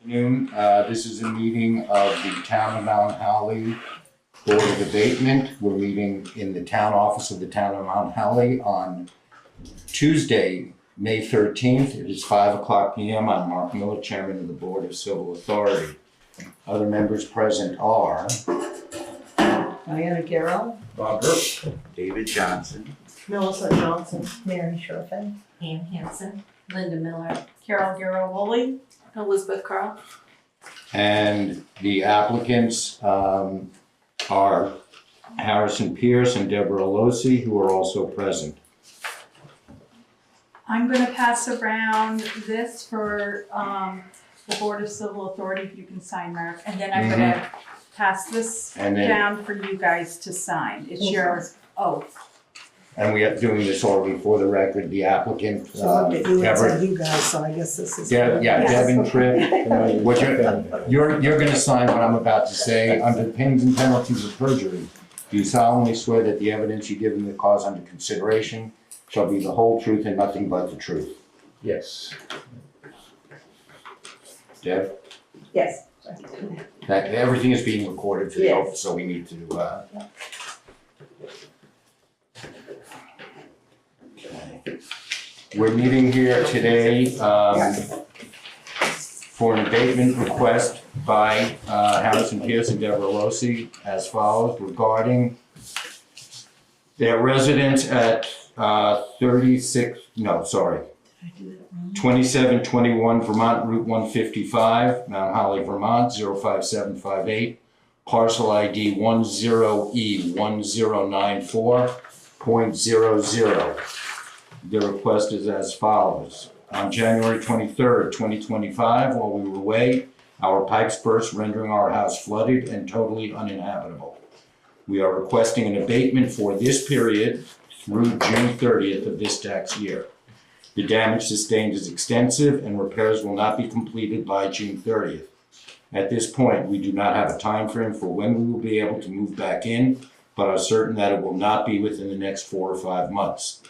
Afternoon. This is a meeting of the Town of Mount Holly Board of Abatement. We're meeting in the town office of the Town of Mount Holly on Tuesday, May 13th. It is 5:00 p.m. I'm Mark Miller, Chairman of the Board of Civil Authority. Other members present are Diana Garrow, Bob Burke, David Johnson, Melissa Johnson, Mary Sherfin, Ann Hanson, Linda Miller, Carol Garrow-Woolley, Elizabeth Carl. and the applicants are Harrison Pierce and Deborah Losi, who are also present. I'm going to pass around this for the Board of Civil Authority, if you can sign, Mark, and then I'm going to pass this And then- down for you guys to sign. It's your oath. And we are doing this already for the record, the applicant, so look at you, it's Deborah. like you guys, so I guess this is. Yeah, Yes. Devin Tripp, what you're gonna sign what I'm about to say, under the pains and penalties of perjury. Do you solemnly swear that the evidence you give in the cause under consideration shall be the whole truth and nothing but the truth? Yes. Deb, Yes. that, everything is being recorded for the Yes. oath, so we need to, okay. We're meeting here today, for an abatement request by Harrison Pierce and Deborah Losi as follows regarding their residence at 2721 Vermont Route 155, Mount Holly, Vermont 05758, parcel ID 10E1094.00. The request is as follows. On January 23rd, 2025, while we were away, our pipes burst, rendering our house flooded and totally uninhabitable. We are requesting an abatement for this period through June 30th of this tax year. The damage sustained is extensive and repairs will not be completed by June 30th. At this point, we do not have a time frame for when we will be able to move back in, but are certain that it will not be within the next 4 or 5 months.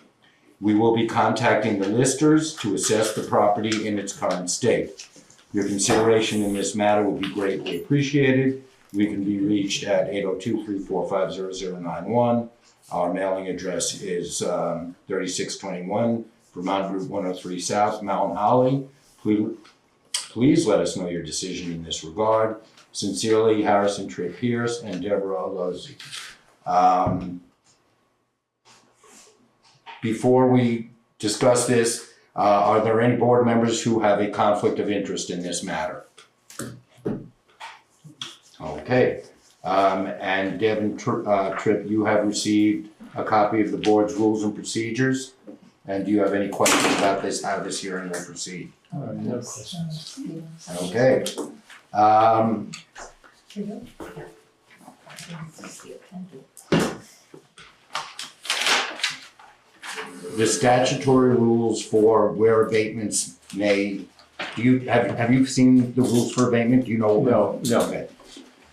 We will be contacting the listers to assess the property in its current state. Your consideration in this matter will be greatly appreciated. We can be reached at 802-345-0091. Our mailing address is 3621 Vermont Route 103 South, Mount Holly. Please let us know your decision in this regard. Sincerely, Harrison Tripp Pierce and Deborah Losi. Before we discuss this, are there any board members who have a conflict of interest in this matter? Okay. And Devin Tripp, you have received a copy of the board's rules and procedures. And do you have any questions about this, how this hearing will proceed? No questions. Okay. The statutory rules for where abatements may, have you seen the rules for abatement? Do you know? No. Okay.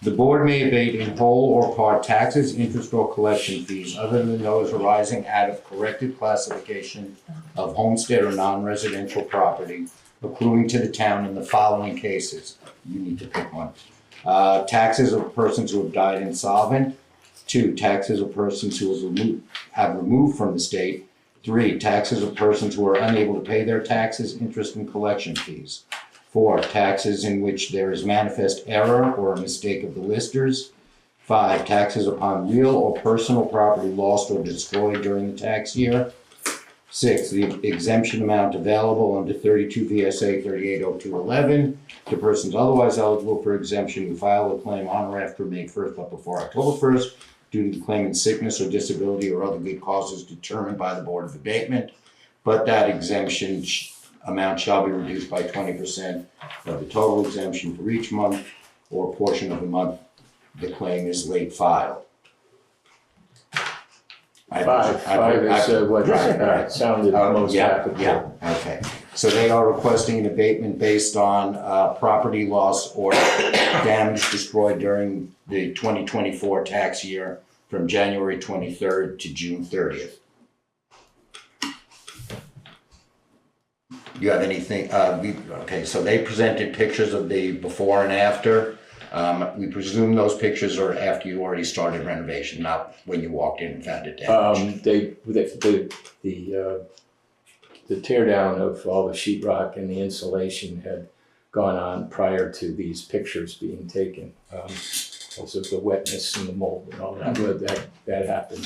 The board may abate in whole or part taxes, interest, or collection fees other than those arising out of corrected classification of homestead or non-residential property accruing to the town in the following cases. You need to pick one. Taxes of persons who have died insolvent. 2, taxes of persons who have removed from the state. 3, taxes of persons who are unable to pay their taxes, interest, and collection fees. 4, taxes in which there is manifest error or a mistake of the listers. 5, taxes upon real or personal property lost or destroyed during the tax year. 6, the exemption amount available under 32 VSA 380211 to persons otherwise eligible for exemption who file a claim on or after May 1st but before October 1st due to the claimant's sickness or disability or other good causes determined by the Board of Abatement, but that exemption amount shall be reduced by 20% of the total exemption for each month or portion of the month the claim is late filed. Five is what sounded most applicable. Yeah, okay. So they are requesting an abatement based on property loss or damage destroyed during the 2024 tax year from January 23rd to June 30th. Do you have anything, okay, so they presented pictures of the before and after. We presume those pictures are after you already started renovation, not when you walked in and found it damaged. The tear down of all the sheetrock and the insulation had gone on prior to these pictures being taken. Because of the wetness and the mold and all that, but that happened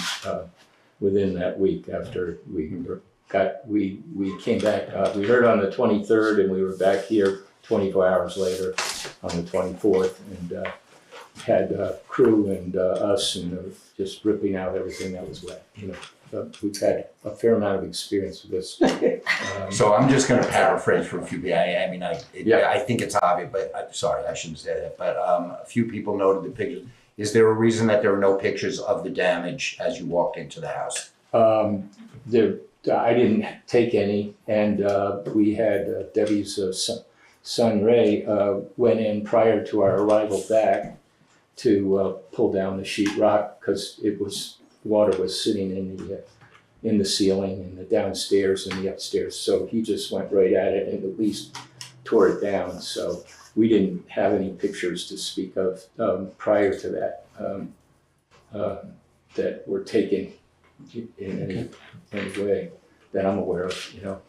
within that week after we came back. We heard on the 23rd and we were back here 24 hours later on the 24th and had crew and us and just ripping out everything that was wet. You know, we've had a fair amount of experience with this. So I'm just gonna paraphrase for a few people. Yeah. I think it's obvious, but I'm sorry, I shouldn't say that. But a few people noted the pictures. Is there a reason that there are no pictures of the damage as you walked into the house? I didn't take any, and we had Debbie's son Ray went in prior to our arrival back to pull down the sheetrock because water was sitting in the ceiling and the downstairs and the upstairs. So he just went right at it and at least tore it down. So we didn't have any pictures to speak of prior to that that were taken in any way that I'm aware of, you know.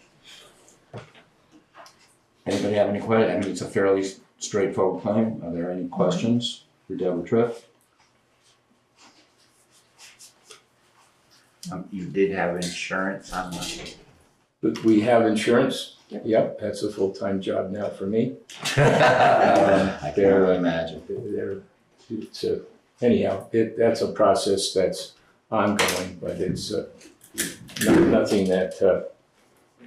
Anybody have any questions? I mean, it's a fairly straightforward claim. Are there any questions for Deborah Triff? You did have insurance on the, But we have insurance. Yep, that's a full-time job now for me. I can only imagine. Anyhow, that's a process that's ongoing, but it's nothing that,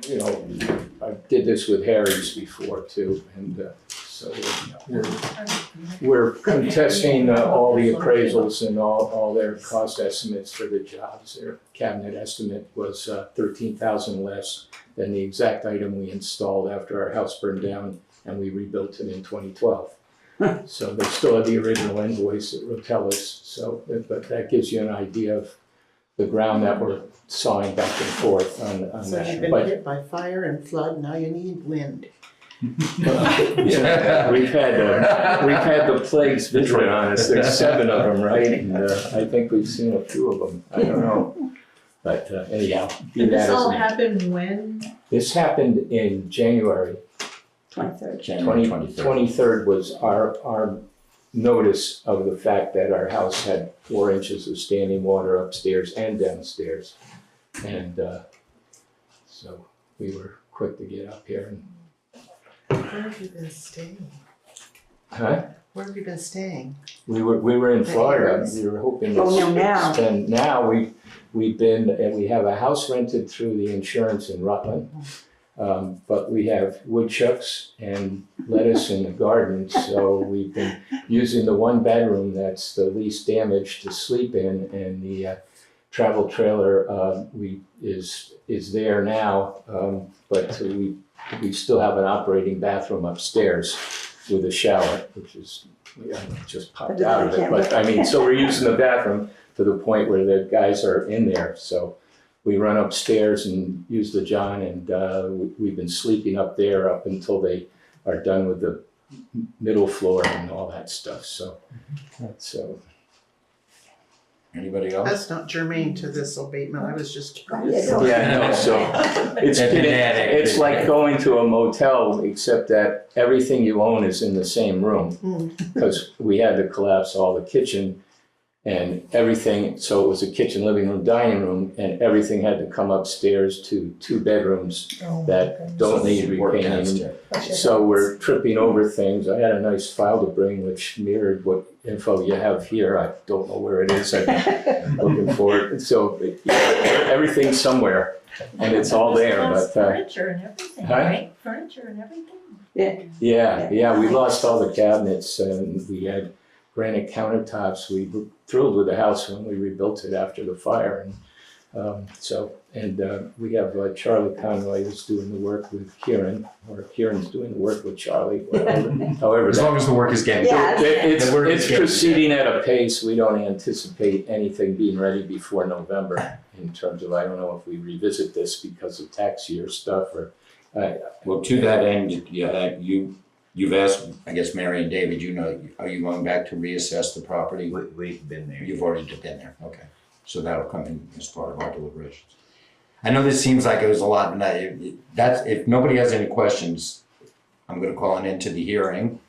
you know, I did this with Harry's before too, and so we're contesting all the appraisals and all their cost estimates for the jobs. Their cabinet estimate was $13,000 less than the exact item we installed after our house burned down and we rebuilt it in 2012. So they still have the original invoice at Rotellis, so, but that gives you an idea of the ground that we're sawing back and forth on So that. you've been But hit by fire and flood, now you need wind. yeah, we've had the plagues vigilant on us. There's 7 of them, right? And I think we've seen a few of them. I don't know, but anyhow. And this all happened. happened when? This happened in January. 23rd. January 23rd. 23rd was our notice of the fact that our house had 4 inches of standing water upstairs and downstairs, and so we were quick to get up here. Where have you been staying? Where have you been staying? We were in Florida. Yes. We were hoping to Oh, no, now. spend. Now we have a house rented through the insurance in Rutland, but we have woodchucks and lettuce in the garden. So we've been using the 1 bedroom that's the least damaged to sleep in, and the travel trailer is there now, but we still have an operating bathroom upstairs with a shower, which is just popped out of it. But I mean, so we're using the bathroom to the point where the guys are in there. So we run upstairs and use the john, and we've been sleeping up there up until they are done with the middle floor and all that stuff. So Anybody else? That's not germane to this abatement, I was just curious. yeah, no, so it's like going to a motel, except that everything you own is in the same room. Because we had to collapse all the kitchen and everything, so it was a kitchen, living room, dining room, and everything had to come upstairs to 2 bedrooms that don't need repainting. So we're tripping over things. I had a nice file to bring which mirrored what info you have here. I don't know where it is. I've been looking for it. So everything's somewhere, and it's all there. But furniture and everything, Huh? right? Furniture and everything. yeah, we lost all the cabinets, and we had granite countertops. We were thrilled with the house when we rebuilt it after the fire, and we have Charlie Conroy who's doing the work with Kieran, or Kieran's doing the work with Charlie. However, As long as the work is getting done. it's proceeding at a pace. We don't anticipate anything being ready before November. In terms of, I don't know if we revisit this because of tax year stuff or Well, to that end, you've asked, I guess, Mary and David, are you going back to reassess the property? We've been there. You've already been there, okay. So that'll come in as part of our deliberations. I know this seems like it was a lot, but if nobody has any questions, I'm gonna call an end to the hearing.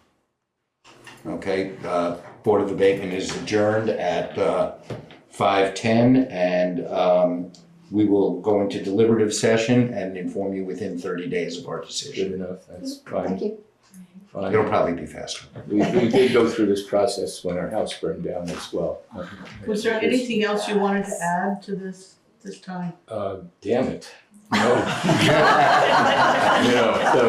Okay, Board of Abatement is adjourned at 5:10, and we will go into deliberative session and inform you within 30 days of our Good decision. enough, that's fine. Fine. It'll probably be faster. We did go through this process when our house burned down as well. Was there anything else you wanted to add to this time? Damn it. No. No,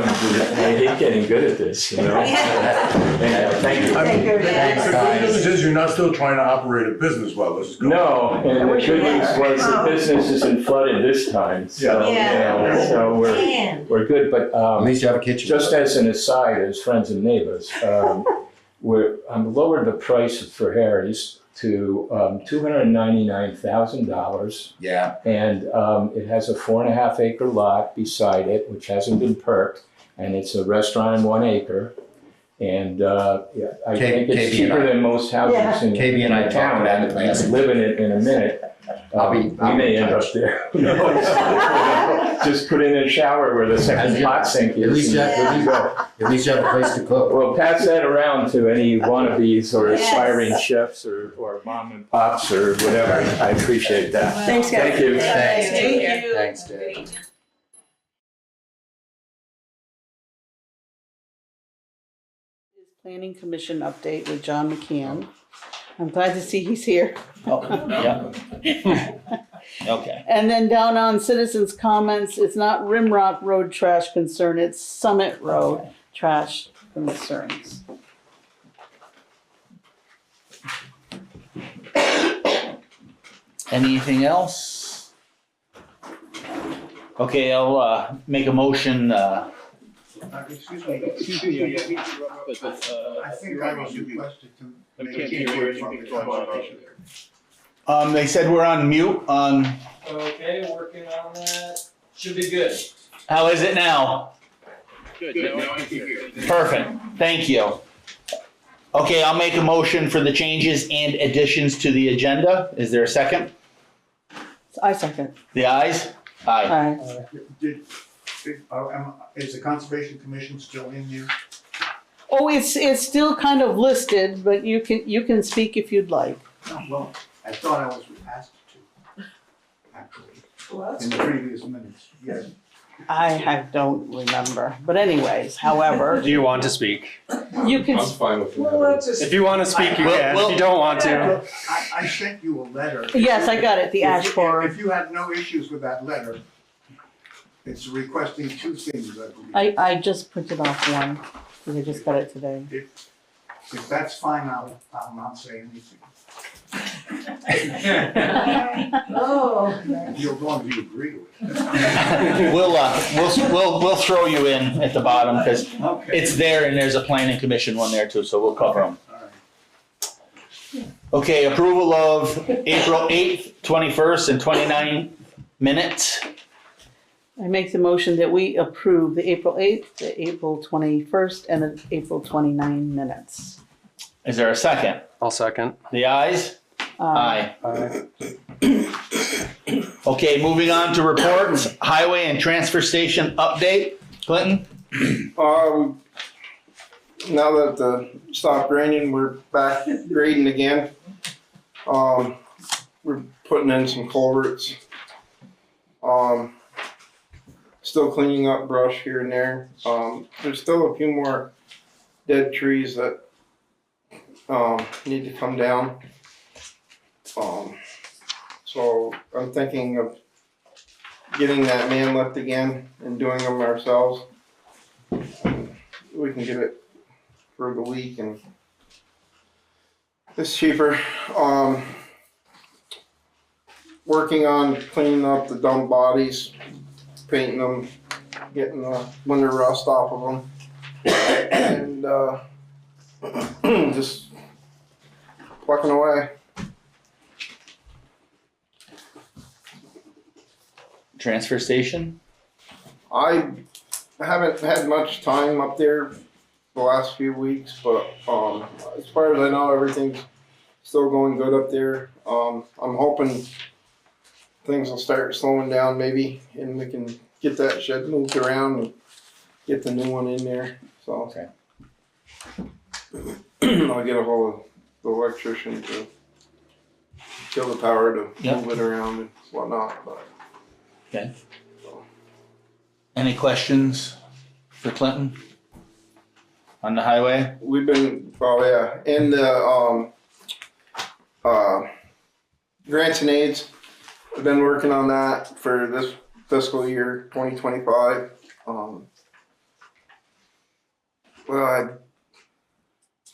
I hate getting good at this, you know? And, thank you. Thanks, The good guys. news is you're not still trying to operate a business well, let's just go. No, and the good news was the business isn't flooded this time, so, Yeah. so we're good, but, At least you have a kitchen. just as an aside, as friends and neighbors, I'm lowered the price for Harry's to $299,000. Yeah, And it has a 4.5 acre lot beside it, which hasn't been perked, and it's a restaurant in 1 acre. And I think it's KB and cheaper I- than most houses in KB and I the talked town. about it last I live in it in a minute. We may end up there. Who knows? Just put in a shower where the second pot sink is. At least you and have- there you go. at least you have a place to cook. Well, pass that around to any wannabes or Yes. aspiring chefs or mom and pops or whatever. I appreciate that. Thanks, guys. Thank you. Thanks. Thank you. Thanks, Dave. Planning Commission update with John McCann. I'm glad to see he's here. Yeah. Okay. And then down on citizens' comments, it's not Rimrock Road trash concern, it's Summit Road trash concerns. Anything else? Okay, I'll make a motion. Excuse me, I think I was requested to make a change from the conversation. They said we're on mute on. Okay, working on that. Should be good. How is it now? Good, now I can hear. Perfect. Thank you. Okay, I'll make a motion for the changes and additions to the agenda. Is there a second? I second. The ayes? Aye. Aye. Is the Conservation Commission still in here? Oh, it's still kind of listed, but you can speak if you'd like. No, well, I thought I was asked to, actually, in the previous minutes, yes. I don't remember, but anyways, however, Do you want to speak? you can, fine with If you want to speak, you Well, can. well- If you don't want to. I sent you a letter. yes, I got it, the ash borer. If you had no issues with that letter, it's requesting two things, I believe. I just printed off one, because I just got it today. If that's fine, I'll not say anything. Oh. As long as you agree with it. We'll throw you in at the bottom because Okay. it's there and there's a planning commission one there too, so we'll cover them. All right. Okay, approval of April 8th, 21st, and 29th minutes. I make the motion that we approve the April 8th, the April 21st, and the April 29 minutes. Is there a second? I'll second. The ayes? Aye. Okay, moving on to reports, highway and transfer station update. Clinton? Now that it stopped raining, we're back grading again. We're putting in some culverts. Still cleaning up brush here and there. There's still a few more dead trees that need to come down. So I'm thinking of getting that man lift again and doing them ourselves. We can get it for the week and it's cheaper. Working on cleaning up the dump bodies, painting them, getting the winter rust off of them, and just plucking away. Transfer station? I I haven't had much time up there the last few weeks, but as far as I know, everything's still going good up there. I'm hoping things will start slowing down maybe, and we can get that shed moved around and get the new one in there. So Okay. I'll get a hold of the electrician to kill the power to Yep. move it around and whatnot. But Any questions for Clinton on the highway? we've been, and the grants and aids. I've been working on that for this fiscal year 2025. Well,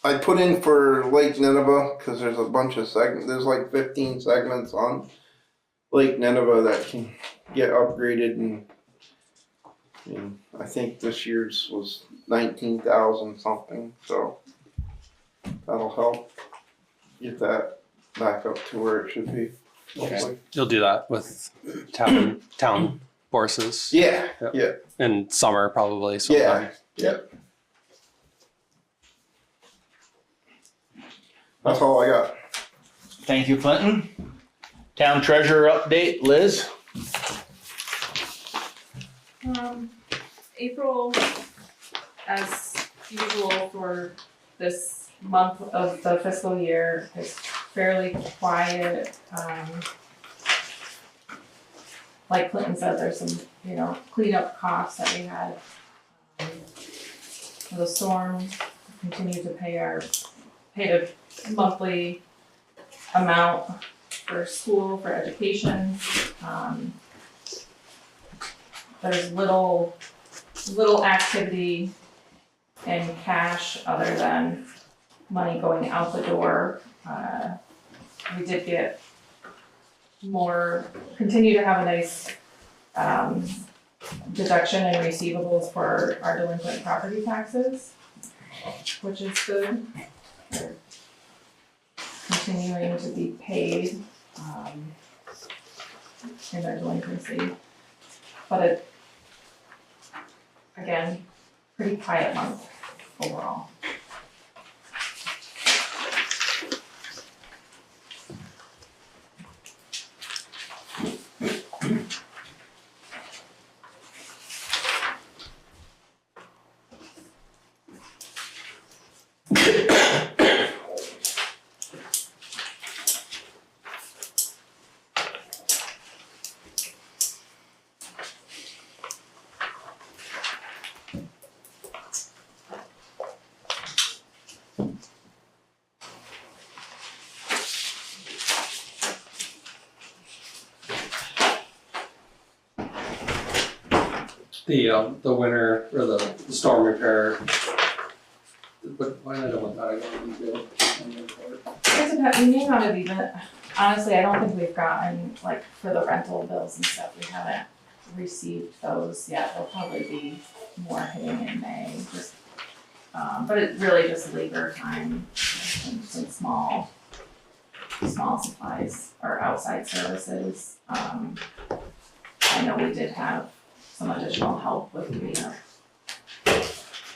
I put in for Lake Nineveh because there's a bunch of segments. There's like 15 segments on Lake Nineveh that can get upgraded, and I think this year's was 19,000 something. So that'll help get that back up to where it should be. Okay. You'll do that with town horses. Yeah, Yep. yeah, In summer probably yeah, sometime. yep. That's all I got. Thank you, Clinton. Town treasurer update, Liz? April, as usual for this month of the fiscal year, is fairly quiet. Like Clinton said, there's some, cleanup costs that we had. For the storm, continue to pay a monthly amount for school, for education. There's little activity in cash other than money going out the door. We did get continue to have a nice deduction in receivables for our delinquent property taxes, which is good. They're continuing to be paid in their delinquency. But again, pretty quiet month overall. The winter or the storm repair. But why not want that again? We may not have even, honestly, I don't think we've gotten, like, for the rental bills and stuff, we haven't received those yet. There'll probably be more hitting in May, but it's really just labor time and some small supplies or outside services. I know we did have some additional help with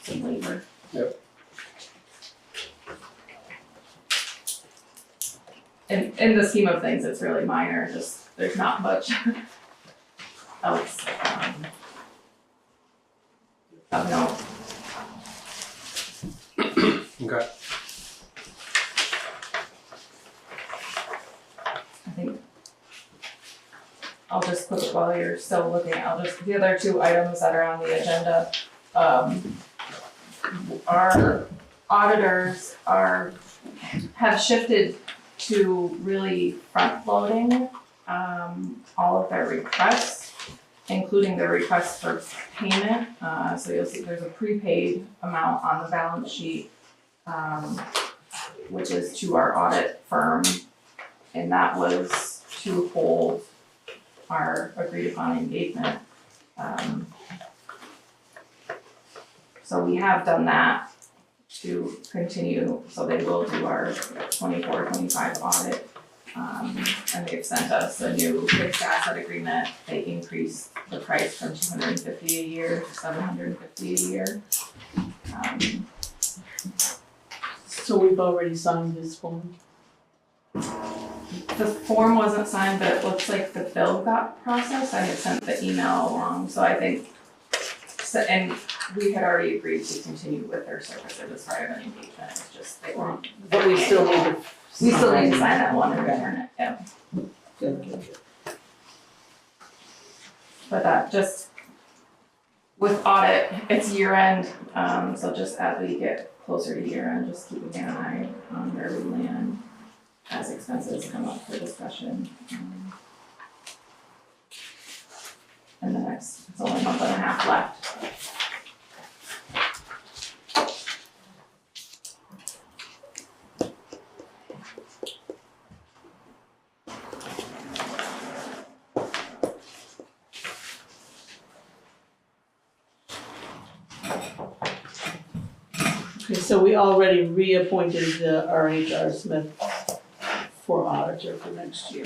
some labor. Yep. In the scheme of things, it's really minor, just there's not much else. Of note. Okay. I think I'll just put it while you're still looking, the other two items that are on the agenda. Our auditors have shifted to really front-loading all of their requests, including their requests for payment. So you'll see there's a prepaid amount on the balance sheet, which is to our audit firm, and that was to hold our agreed upon engagement. So we have done that to continue, so they will do our 24-25 audit. And they've sent us a new fixed asset agreement. They increased the price from $250 a year to $750 a year. So we've already signed this form. The form wasn't signed, but it looks like the bill got processed. I had sent the email along, so I think, and we had already agreed to continue with their services as part of an engagement. It's just they weren't. But we still need to. We still need to sign that one and return it, yeah. Good. But that just, with audit, it's year end, so just as we get closer to year end, just keeping an eye on where we land as expenses come up for discussion. And the next, it's only a month and a half left. Okay, so we already reappointed R.H.R. Smith for auditor for next year.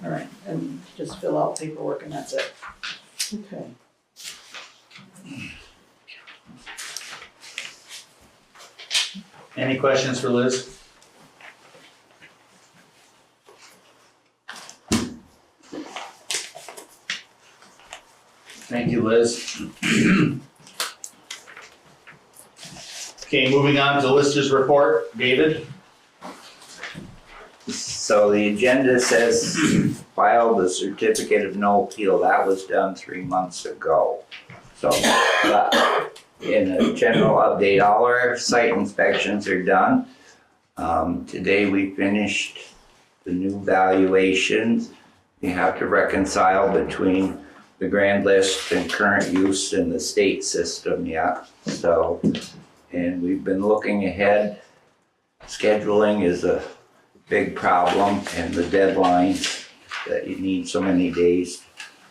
All right, and just fill out paperwork and that's it. Okay. Any questions for Liz? Thank you, Liz. Okay, moving on to Lister's report. David? So the agenda says file the certificate of no appeal. That was done 3 months ago. So, but in a general update, all our site inspections are done. Today we finished the new valuations. You have to reconcile between the grand list and current use in the state system yet. So, and we've been looking ahead. Scheduling is a big problem, and the deadlines that you need so many days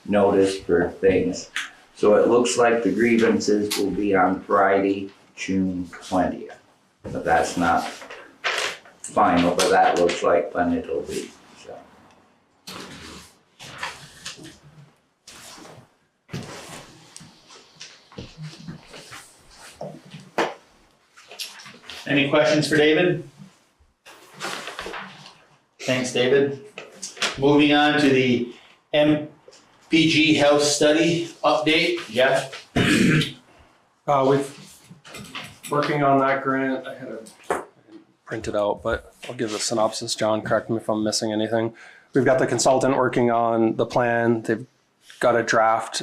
notice for things. So it looks like the grievances will be on Friday, June 20th. But that's not final, but that looks like when it'll be, so. Any questions for David? Thanks, David. Moving on to the MPG Health Study update. Jeff? We've working on that grant. I didn't print it out, but I'll give a synopsis. John, correct me if I'm missing anything. We've got the consultant working on the plan. They've got a draft.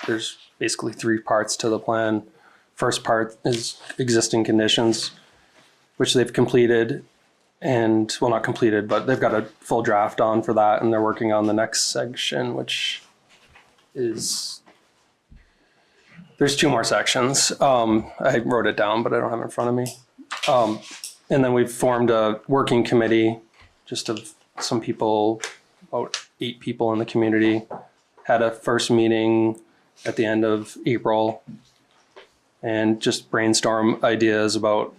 There's basically 3 parts to the plan. First part is existing conditions, which they've completed. And, well, not completed, but they've got a full draft on for that, and they're working on the next section, which is, there's 2 more sections. I wrote it down, but I don't have it in front of me. And then we've formed a working committee, just of some people, about 8 people in the community. Had a first meeting at the end of April, and just brainstorm ideas about,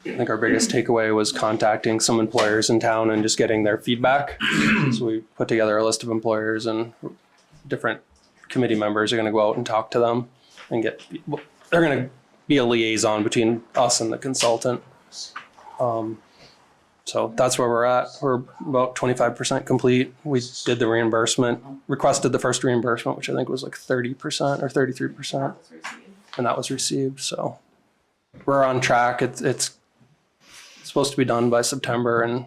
I think our biggest takeaway was contacting some employers in town and just getting their feedback. So we put together a list of employers, and different committee members are going to go out and talk to them and they're going to be a liaison between us and the consultant. So that's where we're at. We're about 25% complete. We did the reimbursement, requested the first reimbursement, which I think was like 30% or 33%. And that was received. So we're on track. It's supposed to be done by September, and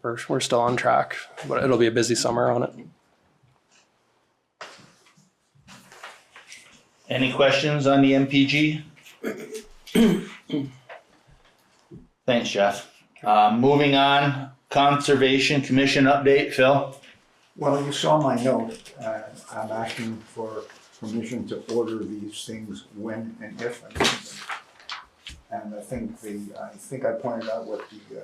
we're still on track, but it'll be a busy summer on it. Any questions on the MPG? Thanks, Jeff. Moving on, Conservation Commission update, Phil? Well, you saw my note. I'm asking for permission to order these things when and if I need them. And I think I pointed out what the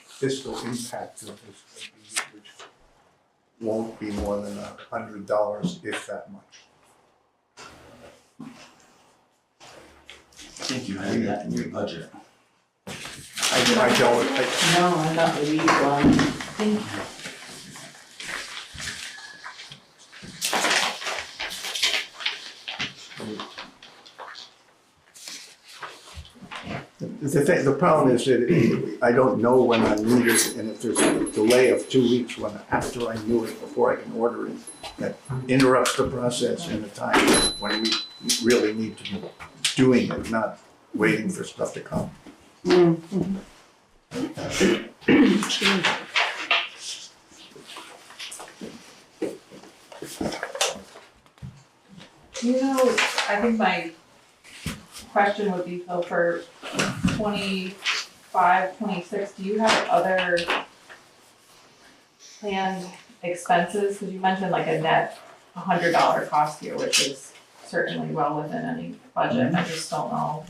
fiscal impact of this would be, which won't be more than $100, if that much. I think you had that in your budget. I I don't, No, I thought we used one. Thank you. the problem is that I don't know when I need it, and if there's a delay of 2 weeks after I knew it before I can order it, that interrupts the process in a time when we really need to be doing it, not waiting for stuff to come. You know, I think my question would be, so for 25, 26, do you have other planned expenses? Because you mentioned like a net $100 cost here, which is certainly well within any budget. I just don't know.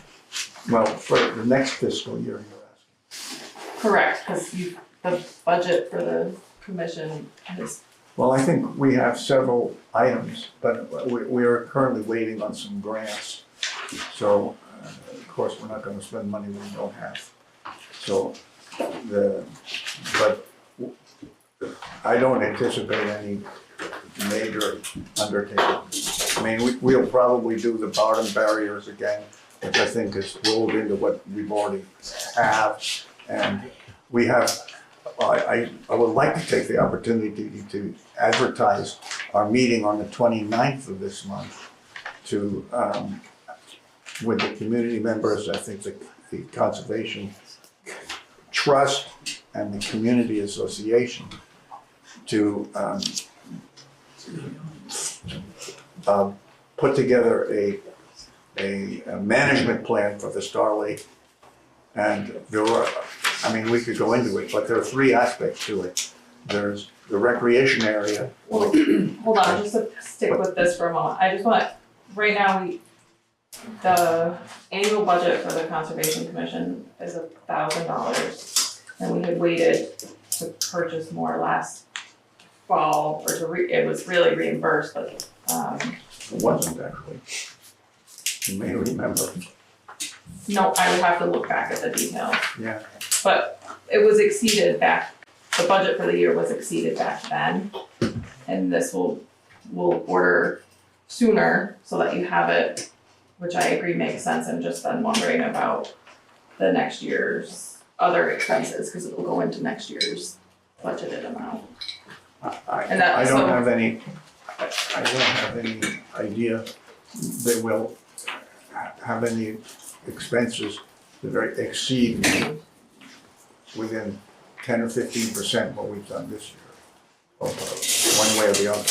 Well, for the next fiscal year, you're asking. Correct, because the budget for the commission is, Well, I think we have several items, but we are currently waiting on some grants. So, of course, we're not gonna spend money we don't have. So, but I don't anticipate any major undertaking. I mean, we'll probably do the bottom barriers again, which I think is rolled into what we've already have. And we have, I would like to take the opportunity to advertise our meeting on the 29th of this month to, with the community members, I think the Conservation Trust and the Community Association to put together a management plan for the Star Lake. And there are, I mean, we could go into it, but there are 3 aspects to it. There's the recreation area. well, hold on, just to stick with this for a moment. I just want, right now, the annual budget for the Conservation Commission is $1,000. And we had waited to purchase more last fall, or it was really reimbursed, but, It wasn't actually. You may remember. no, I would have to look back at the details. Yeah. But it was exceeded back, the budget for the year was exceeded back then. And this will order sooner so that you have it, which I agree makes sense. I'm just then wondering about the next year's other expenses, because it will go into next year's budgeted amount. I don't have any idea that we'll have any expenses that exceed within 10 or 15% what we've done this year, or one way or the other.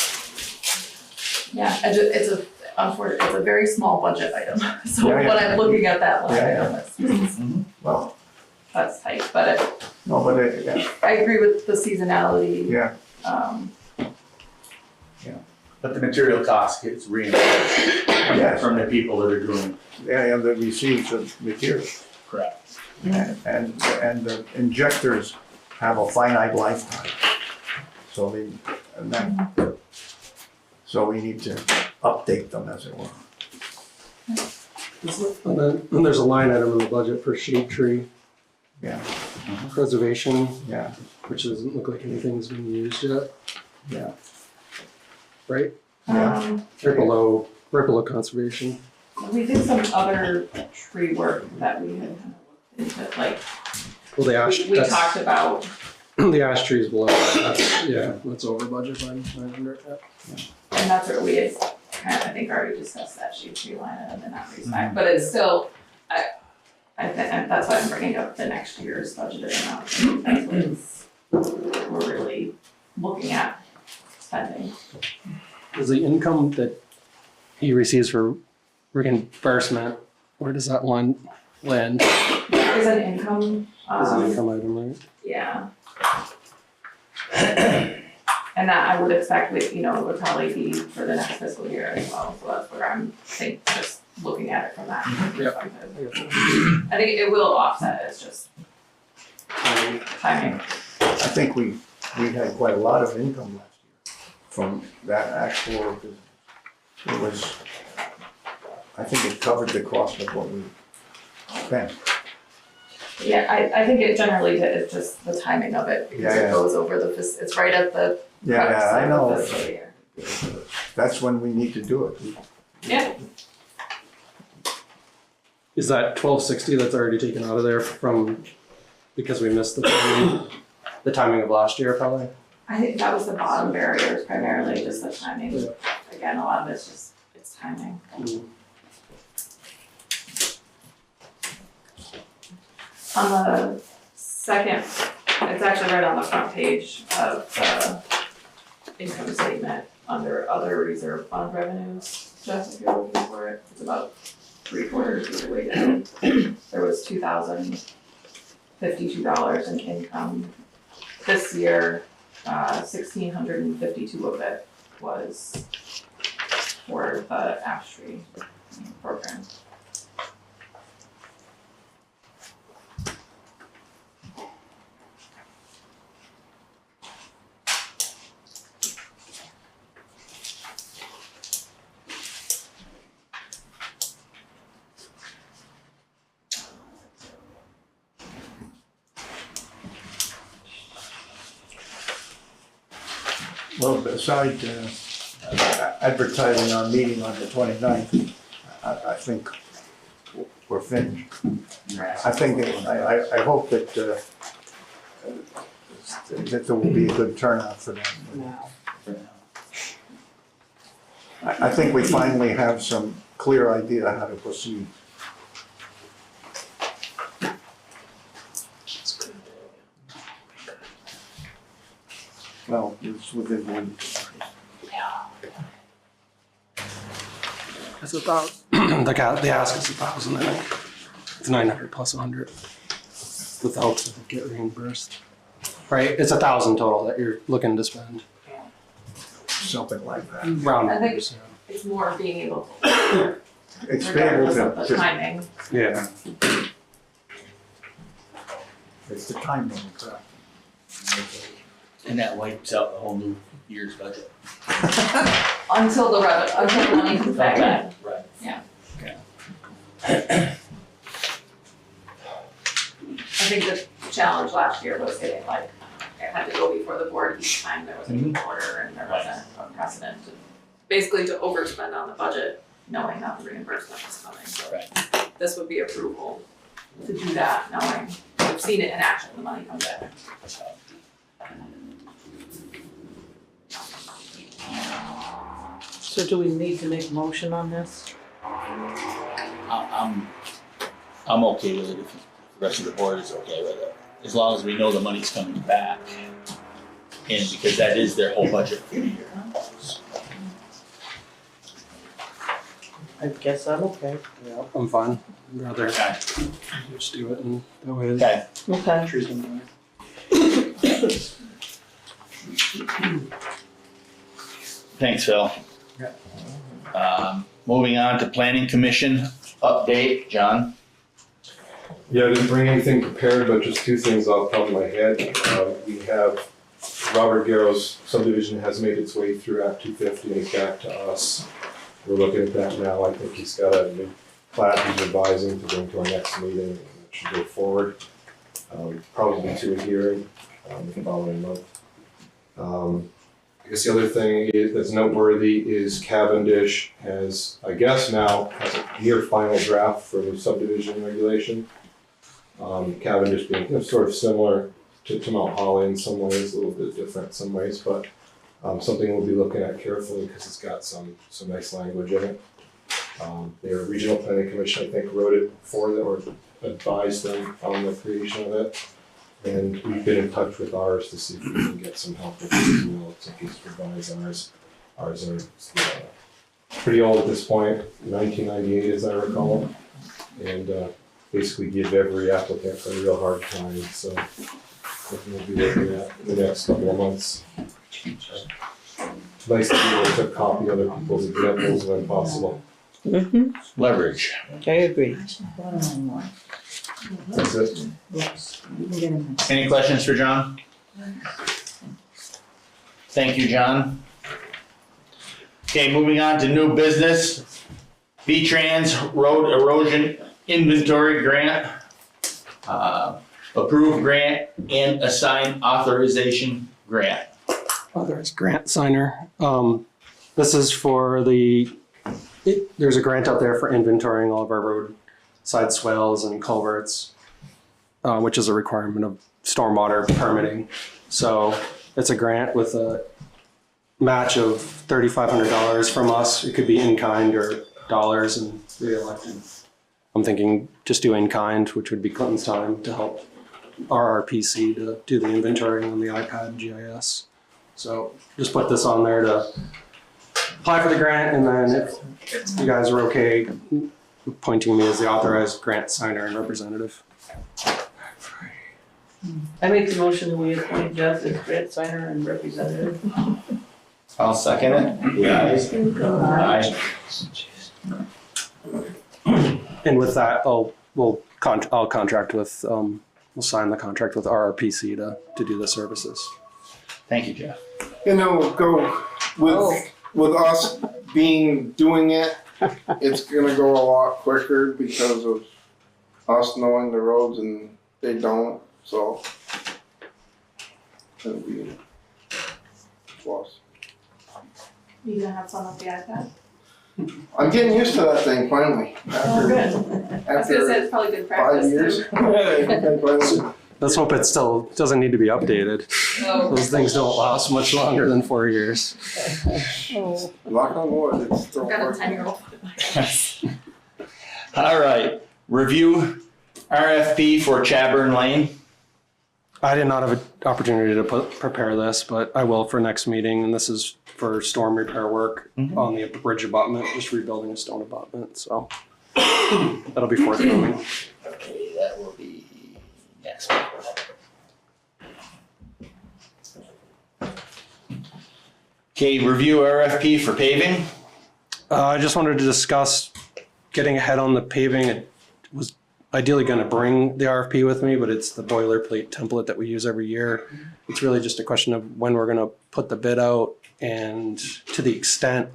Yeah, it's a very small budget item, so Yeah, yeah. when I'm looking at that line Yeah, item, Well, that's tight, but no, but yeah, I agree with the seasonality. yeah. But the material cost gets reimbursed Yes. from the people that are doing. And that receives the material. Correct. And the injectors have a finite lifetime. So so we need to update them, as it were. And then there's a line item in the budget for shade tree Yeah, preservation, yeah, which doesn't look like anything's been used yet, yeah. right? Yeah. Right below conservation. We did some other tree work that we had into, like, Well, the ash, we talked about, the ash trees below that, yeah, that's over budget by 900. and that's where we had kind of, I think, already discussed that shade tree line item in that respect, but it's still, and that's why I'm bringing up the next year's budgeted amount. That's what we're really looking at spending. Is the income that he receives for reimbursement, where does that line land? That is an income, Is an income item, right? yeah. And that I would expect, it would probably be for the next fiscal year as well, so that's where I'm just looking at it from that perspective. I think it will offset, it's just timing. I think we had quite a lot of income last year from that actual, it was, I think it covered the cost of what we spent. Yeah, I think it generally is just the timing of it, because Yeah, it yeah. goes over it's right at the crux Yeah, I of know. the fiscal year. That's when we need to do it. Yeah, Is that 1260 that's already taken out of there from, because we missed the timing of last year probably? I think that was the bottom barrier, is primarily just the timing. Yeah. Again, a lot of it's timing. On the second, it's actually right on the front page of the income statement under other reserve fund revenues. Jeff, if you're looking for it, it's about 3/4 of the way down. There was $2,052 in income this year. 1,652 of it was for the ash tree program. Well, beside advertising our meeting on the 29th, I think we're finished. I think, I hope that that there will be a good turnout for that. I think we finally have some clear idea how to proceed. Well, it's within 1 week. It's about, the ask is 1,000, I think. It's 900 plus 100 with the hopes of it get reimbursed. Right, it's 1,000 total that you're looking to spend. Something like that. Round I think numbers, it's more being able to, It's being able regardless of the to, timing. yeah. it's the timing, correct. And that wipes out the whole new year's budget. Until the money comes back in. Right. Yeah. Okay. I think the challenge last year was getting it had to go before the board each time there was a new order and there wasn't a precedent basically to overspend on the budget, knowing that the reimbursement was coming. So this would be approval to do that, knowing we've seen it in action, the money comes back. So do we need to make a motion on this? I'm okay with it if the rest of the board is okay with it, as long as we know the money's coming back. And because that is their whole budget for the year. I guess I'm okay. Yeah, I'm fine. I'd rather Okay. just do it and that way Okay. Okay. trees don't die. Thanks, Phil. Moving on to planning commission update, John. Yeah, I didn't bring anything prepared, but just two things off the top of my head. We have Robert Garrow's subdivision has made its way through Act 250 and it's back to us. We're looking at that now. I think he's got a new plat he's revising to bring to our next meeting. And it should go forward, probably to a hearing the following month. I guess the other thing that's noteworthy is Cavendish has, I guess now, has a near final draft for the subdivision regulation. Cavendish being sort of similar to Mount Holly in some ways, a little bit different in some ways, but something we'll be looking at carefully because it's got some nice language in it. Their regional planning commission, I think, wrote it for them or advised them on the creation of it. And we've been in touch with ours to see if we can get some help with this as well, to just revise ours. Ours are pretty old at this point, 1998 as I recall, and basically give every applicant a real hard time, so something we'll be looking at in the next couple of months. Nice to be able to copy other people's examples when possible. Mm-hmm. Leverage. I agree. That's it. Any questions for John? Thank you, John. Okay, moving on to new business. V-Trans Road Erosion Inventory Grant. Approve grant and assign authorization grant. There's grant signer. This is for there's a grant out there for inventorying all of our roadside swales and culverts, which is a requirement of stormwater permitting. So it's a grant with a match of $3,500 from us. It could be in kind or dollars and re-elected. I'm thinking just do in kind, which would be Clinton's time to help RRPC to do the inventorying on the iPad GIS. So just put this on there to apply for the grant, and then if you guys are okay appointing me as the authorized grant signer and representative. I make the motion that we appoint Jeff as grant signer and representative. I'll second it. Yeah. Aye. And with that, I'll contract with we'll sign the contract with RRPC to do the services. Thank you, Jeff. You know, go with us doing it, it's gonna go a lot quicker because of us knowing the roads and they don't, so it'll be a plus. You gonna have fun with the iPad? I'm getting used to that thing finally. Oh, good. I was gonna say it's probably good 5 practice years. too. Let's hope it still doesn't need to be updated. Oh. Those things don't last much longer than 4 years. Oh. Knock on wood, it's still I've got a working. 10-year-old. All right, review RFP for Chaburn Lane. I did not have an opportunity to prepare this, but I will for next meeting. And this is for storm repair work on the bridge abutment, just rebuilding a stone abutment. So that'll be forthcoming. Okay, that will be next week. Okay, review RFP for paving. I just wanted to discuss getting ahead on the paving. It was ideally going to bring the RFP with me, but it's the boilerplate template that we use every year. It's really just a question of when we're going to put the bid out and to the extent,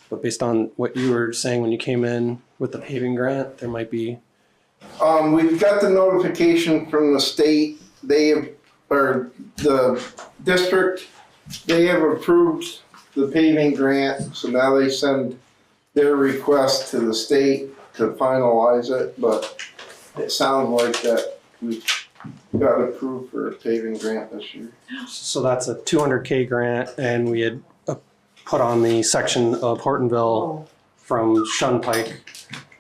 but based on what you were saying when you came in with the paving grant, there might be. We've got the notification from the state, or the district, they have approved the paving grant, so now they send their request to the state to finalize it, but it sounds like that we got approved for a paving grant this year. So that's a $200K grant, and we had put on the section of Hortonville from Shunpike,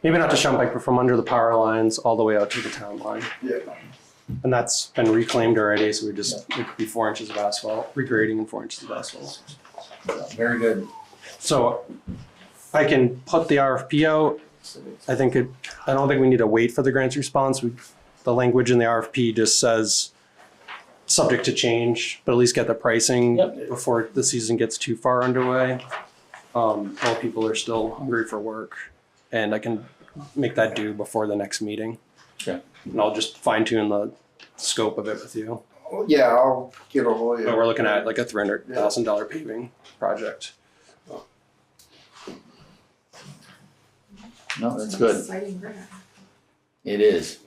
maybe not to Shunpike, but from under the power lines all the way out to the town line. Yeah. And that's been reclaimed already, so it could be 4 inches of asphalt, regrading and 4 inches of asphalt. Very good. So I can put the RFP out. I don't think we need to wait for the grant's response. The language in the RFP just says subject to change, but at least get the pricing before the season gets too far underway. All people are still hungry for work, and I can make that due before the next meeting. Yeah. And I'll just fine tune the scope of it with you. Yeah, I'll get a hold of you. But we're looking at like a $300,000 paving project. No, that's good. Exciting grant. It is.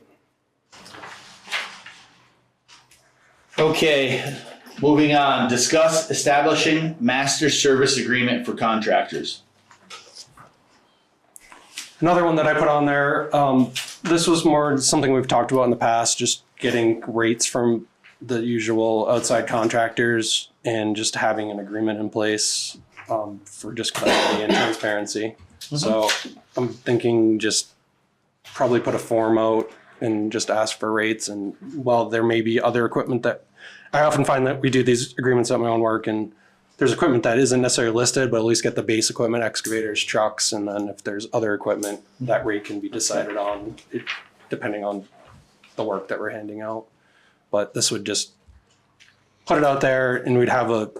Okay, moving on. Discuss establishing master service agreement for contractors. Another one that I put on there, this was more something we've talked about in the past, just getting rates from the usual outside contractors and just having an agreement in place for just clarity and transparency. So I'm thinking just probably put a form out and just ask for rates. And while there may be other equipment that I often find that we do these agreements at my own work, and there's equipment that isn't necessarily listed, but at least get the base equipment, excavators, trucks, and then if there's other equipment, that rate can be decided on depending on the work that we're handing out. But this would just put it out there, and we'd have a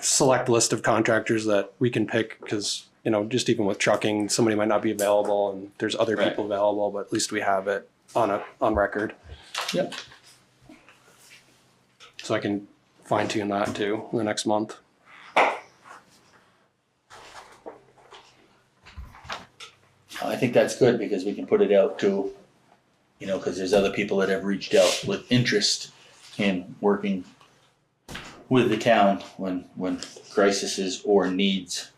select list of contractors that we can pick, because just even with trucking, somebody might not be available and there's other people available, but at least we have it on record. Yep. So I can fine tune that too in the next month. I think that's good because we can put it out to You know, cause there's other people that have reached out with interest in working with the town when crises or needs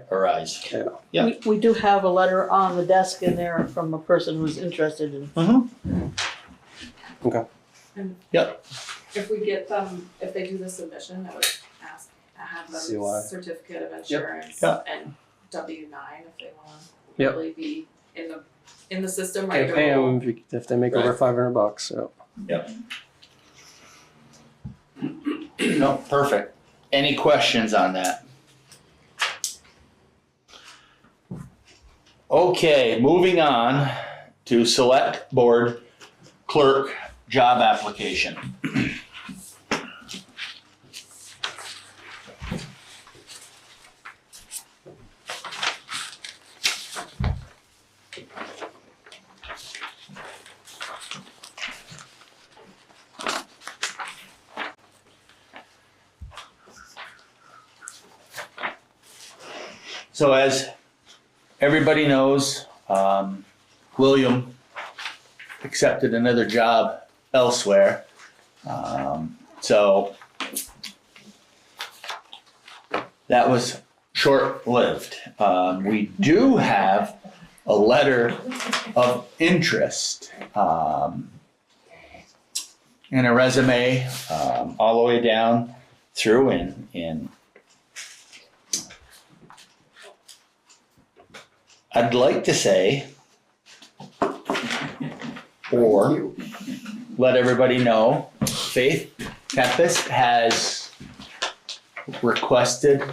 arise. Yeah. We do have a letter on the desk in there from a person who's interested in. Okay. If we get them, if they do the submission, I would ask, have them COI. certificate of insurance Yep. and W-9 if they wanna Yep. really be in the system, Pay right? them if they make over Right. $500. So. No, perfect. Any questions on that? Okay, moving on to select board clerk job application. So as everybody knows, William accepted another job elsewhere. So that was short-lived. We do have a letter of interest and a resume all the way down through in I'd like to say, or let everybody know, Faith Tempest has requested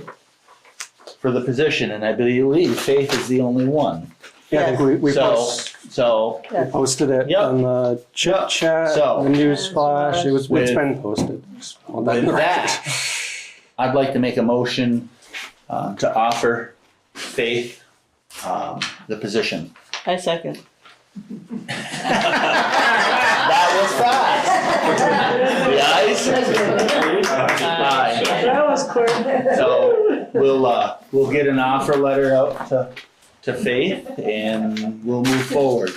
for the position, and I believe Faith is the only one. Yeah, I think we So posted it on the chit chat, So- the news flash. It's With- been posted. Just want that in with the record. that, I'd like to make a motion to offer Faith the position. I second. That was fast. The ayes? Aye. That was quick. So we'll get an offer letter out to Faith and we'll move forward.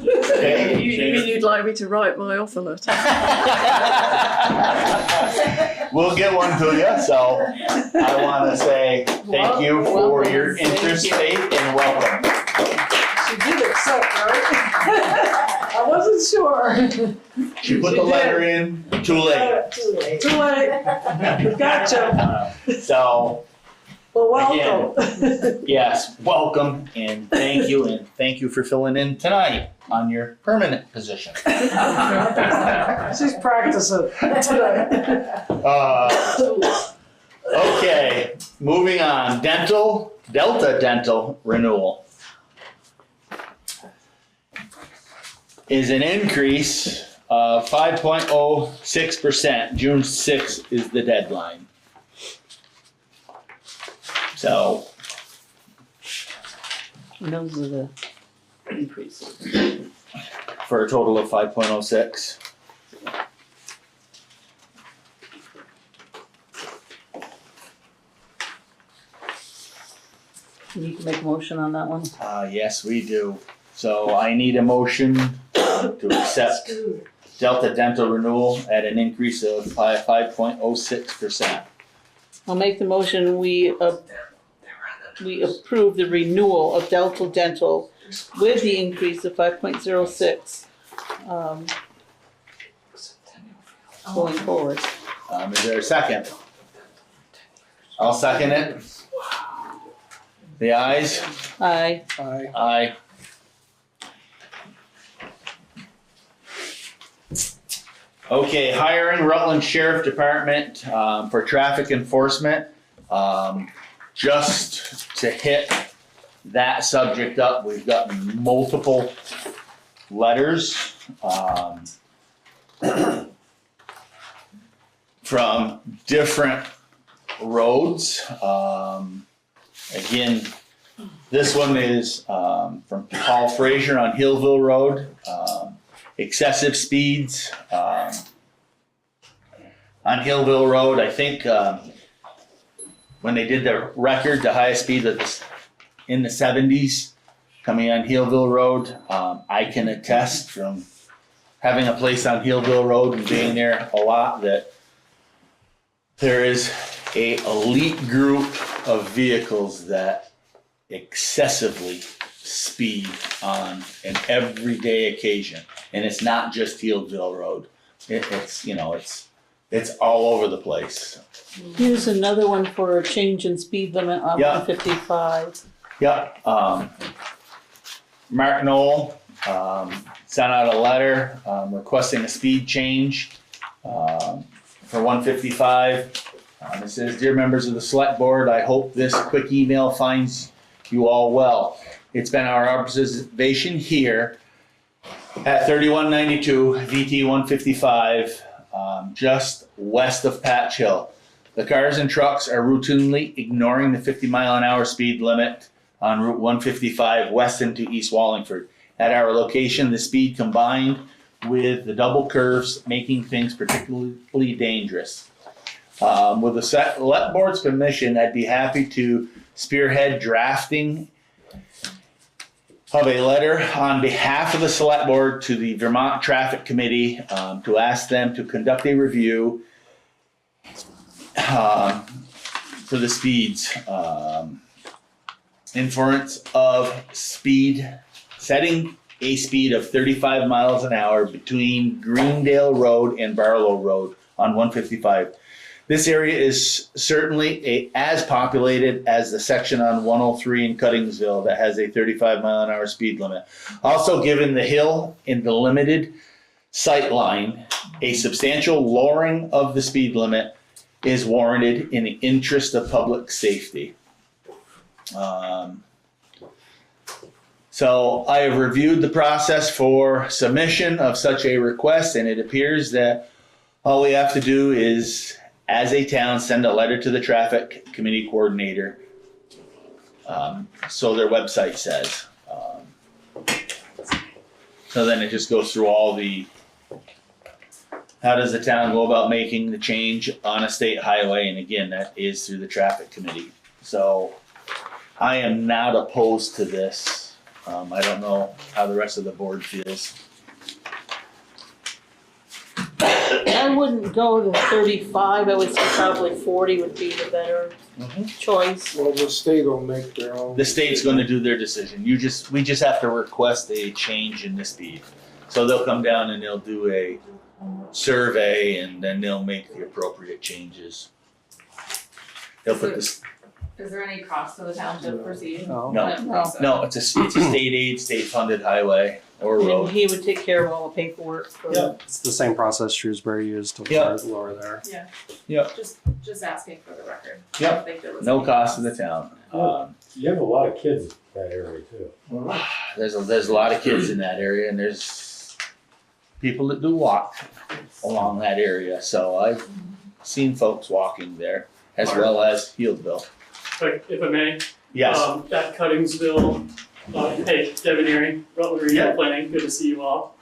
Okay? You'd like me to write my offer letter? We'll get one to you, so I wanna say thank you for your interest, Faith, and welcome. She did accept, right? I wasn't sure. She put the letter in, too late. Too late. Too late. Gotcha. So, Well, welcome. yes, welcome and thank you for filling in tonight on your permanent position. She's practicing today. Okay, moving on, Delta Dental renewal is an increase of 5.06%. June 6th is the deadline. So, Those are the increases. for a total of 5.06. You need to make a motion on that one. Yes, we do. So I need a motion to accept Delta Dental renewal at an increase of 5.06%. I'll make the motion, we approve the renewal of Delta Dental with the increase of 5.06, going forward. Is there a second? I'll second it. The ayes? Aye. Aye. Aye. Okay, hiring Rutland Sheriff Department for traffic enforcement. Just to hit that subject up, we've gotten multiple letters from different roads. Again, this one is from Paul Frazier on Hillville Road. Excessive speeds on Hillville Road. I think when they did the record, the highest speed was in the 70s coming on Hillville Road. I can attest from having a place on Hillville Road and being there a lot, that there is a elite group of vehicles that excessively speed on an everyday occasion. And it's not just Hillville Road. It's all over the place. Here's another one for a change in speed limit on Yeah. 155. Yep, Mark Knoll, sent out a letter, requesting a speed change, for 155. It says, "Dear members of the select board, I hope this quick email finds you all well. It's been our observation here at 3192 VT 155, just west of Patch Hill. The cars and trucks are routinely ignoring the 50-mile-an-hour speed limit on Route 155 west into East Wallingford. At our location, the speed combined with the double curves making things particularly dangerous. With the select board's permission, I'd be happy to spearhead drafting of a letter on behalf of the select board to the Vermont Traffic Committee, to ask them to conduct a review for the speeds, inference of speed, setting a speed of 35 miles an hour between Greendale Road and Barlow Road on 155. This area is certainly as populated as the section on 103 in Cuttingsville that has a 35-mile-an-hour speed limit. Also, given the hill and the limited sight line, a substantial lowering of the speed limit is warranted in the interest of public safety." So I have reviewed the process for submission of such a request, and it appears that all we have to do is, as a town, send a letter to the traffic committee coordinator. So their website says. So then it just goes through all the, how does the town go about making the change on a state highway? And again, that is through the traffic committee. So I am not opposed to this. I don't know how the rest of the board feels. I wouldn't go to 35, I would say probably 40 would be the better choice. Well, the state will make their own. The state's gonna do their decision. We just have to request a change in the speed. So they'll come down and they'll do a survey and then they'll make the appropriate changes. They'll put this, Is there any cost to the town to proceed? No. No. I don't think so. no, it's a state aid, state funded highway or And road. he would take care of all the paperwork for Yep. It's the same process Shrewsbury used to Yeah. lower there. Just asking for the record. Yep. I don't think there was No any cost to the town. You have a lot of kids in that area too. There's a lot of kids in that area and there's people that do walk along that area. So I've seen folks walking there as well as Healdville. If I may, Yes. at Cuttingsville, hey, Devin Erie, Rutland Regional Planning, good to see you all.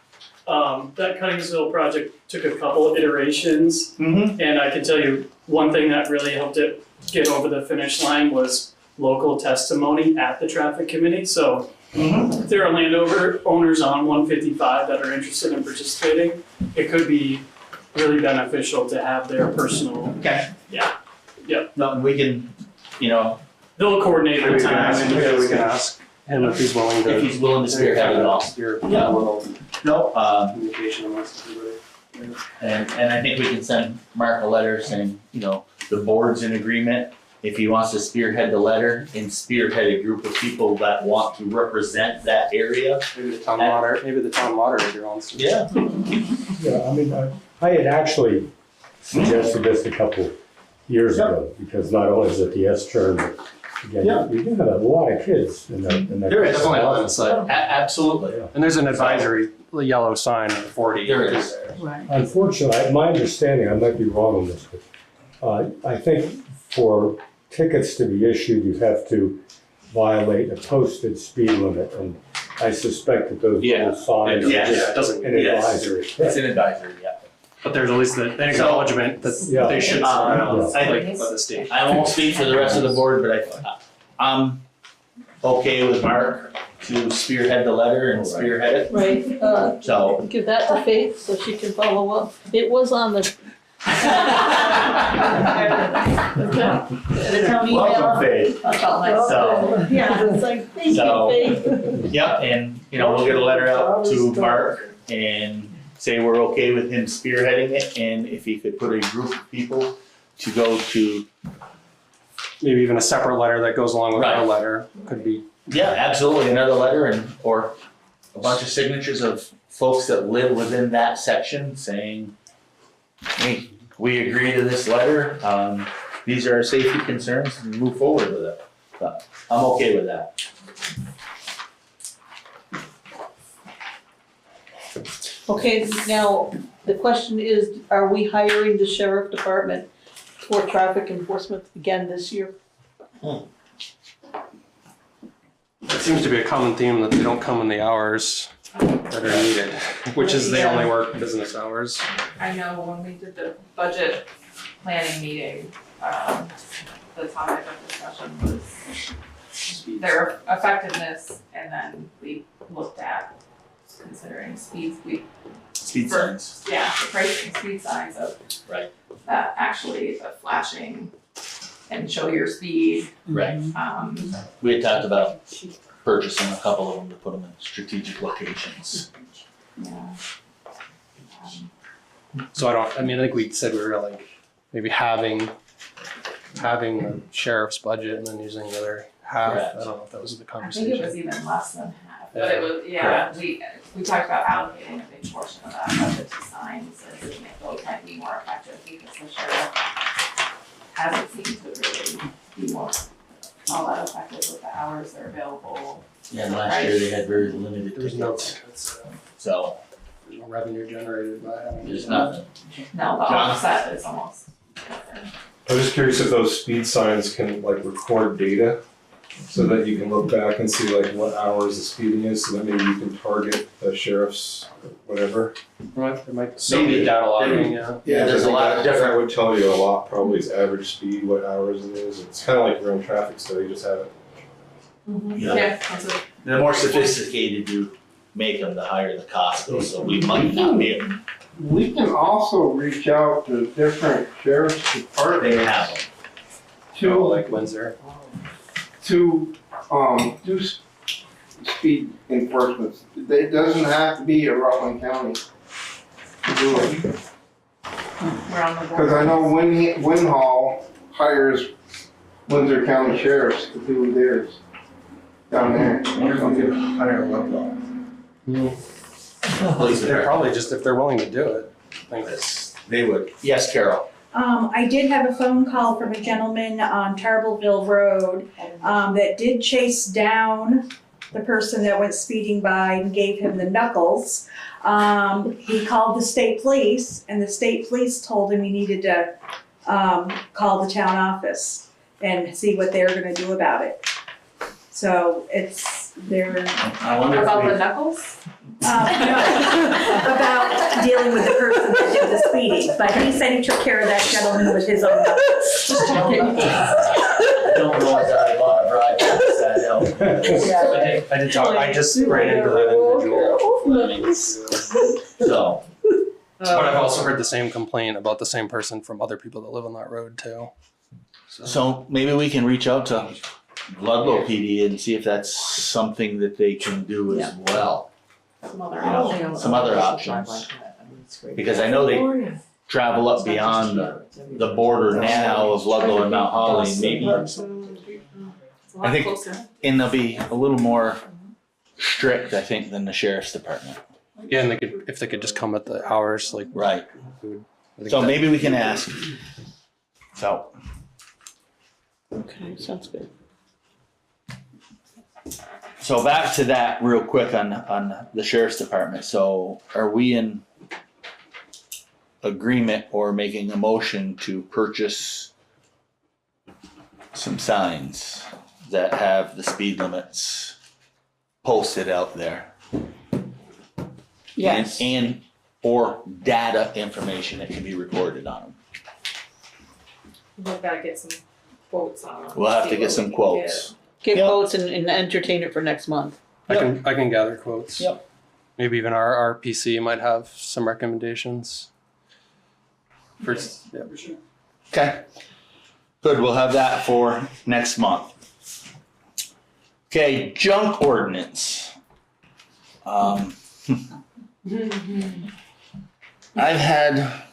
That Cuttingsville project took a couple of iterations, and I can tell you one thing that really helped it get over the finish line was local testimony at the traffic committee. So if there are owners on 155 that are interested in participating, it could be really beneficial to have their personal. Okay. Yeah. Yep. No, and we can, They'll coordinate Maybe the time. maybe we can ask him if he's willing to. if he's willing to spearhead it all. Yeah. Little No, communication amongst everybody. and I think we can send Mark a letter saying, the board's in agreement. If he wants to spearhead the letter and spearhead a group of people that want to represent that area. Maybe the town moderator wants to. Yeah. Yeah, I mean, I had actually suggested this a couple years ago, because not only is it the S-turn, but again, we do have a lot of kids in that. There is. Definitely on that side. Absolutely. Yeah. And there's an advisory yellow sign at 40. There is. Right. Unfortunately, my understanding, I might be wrong on this, but I think for tickets to be issued, you have to violate a posted speed limit, and I suspect that those little signs are Yes. just an advisory. It's an advisory, yeah. But there's at least an acknowledgement that Yeah. they should surround I like think- by the state. I won't speak for the rest of the board, but I'm okay with Mark to spearhead the letter and spearhead it. Right, So, give that to Faith so she can follow up. It was on the. The town email. welcome, Faith. I felt like, So, yeah, it's like, thank you, So- Faith. yep, and, we'll get a letter out to Mark and say we're okay with him spearheading it, and if he could put a group of people to go to, Maybe even a separate letter that goes along with our Right. letter could be. yeah, absolutely, another letter or a bunch of signatures of folks that live within that section saying, hey, we agree to this letter, these are our safety concerns, and move forward with it. So, I'm okay with that. Okay, now, the question is, are we hiring the sheriff department for traffic enforcement again this year? It seems to be a common theme that they don't come in the hours that are needed, which is they only work business hours. I know when we did the budget planning meeting, the topic of discussion was their effectiveness, and then we looked at considering speed Signs. yeah, the pricing speed signs of Right. actually the flashing and show your speed. Right. We had talked about purchasing a couple of them to put them in strategic locations. Yeah. So I think we said we were like maybe having the sheriff's budget and then using the other half. Correct. I don't know if that was the I think conversation. it was even less than half, but it was, we talked about allocating a big portion of that budget to signs and to make those might be more effective because the sheriff hasn't seemed to really be all that effective with the hours that are available. Yeah, and last year they had very limited There's no, tickets, so there's no revenue generated by having. there's nothing. No, the John? offset is almost. I'm just curious if those speed signs can like record data so that you can look back and see like what hours the speeding is, so that maybe you can target the sheriff's whatever. Right, there might Maybe. be data logging, yeah. Yeah, there's a lot of That different, would tell you a lot, probably is average speed, what hours it is. It's kind of like your own traffic study, just have it. Yeah. That's it. the more sophisticated you make them, the higher the cost goes, so we might not be able, We can also reach out to different sheriff's they departments have them. Oh, to, like Windsor. to, do speed enforcement. It doesn't have to be a Rutland County to do it. We're on the board. Cause I know Winhall hires Windsor County sheriffs to do theirs down there. I wonder if we could hire Ludlow. They're probably just, if they're willing to do it, I think They would. Yes, Carol. I did have a phone call from a gentleman on Tarbleville Road that did chase down the person that went speeding by and gave him the knuckles. He called the state police, and the state police told him he needed to call the town office and see what they were gonna do about it. So they're I wonder if About we- the knuckles? no, about dealing with the person that did the speeding, but he said he took care of that gentleman with his own knuckles. I don't know if I bought a broadcast that helped. I did talk, I just ran into that individual. So, But I've also heard the same complaint about the same person from other people that live on that road too. so maybe we can reach out to Ludlow PD and see if that's something that they can do as well. Some other You know, options. some other options. Because I know they travel up beyond the border now of Ludlow and Mount Holly, maybe. It's a lot I think- closer. And they'll be a little more strict, I think, than the sheriff's department. Yeah, and if they could just come at the hours, like. Right. I think So that- maybe we can ask. So, Okay, sounds good. so back to that real quick on the sheriff's department. So are we in agreement or making a motion to purchase some signs that have the speed limits posted out there? Yes. And or data information that can be recorded on them. We've gotta get some quotes on them. We'll have see to get what some we can quotes. Get Yep. quotes and entertain it for next month. I can gather quotes. Yep. Maybe even our RPC might have some recommendations. Yeah. For sure. Okay. Good, we'll have that for next month. Okay, junk ordinance. I've had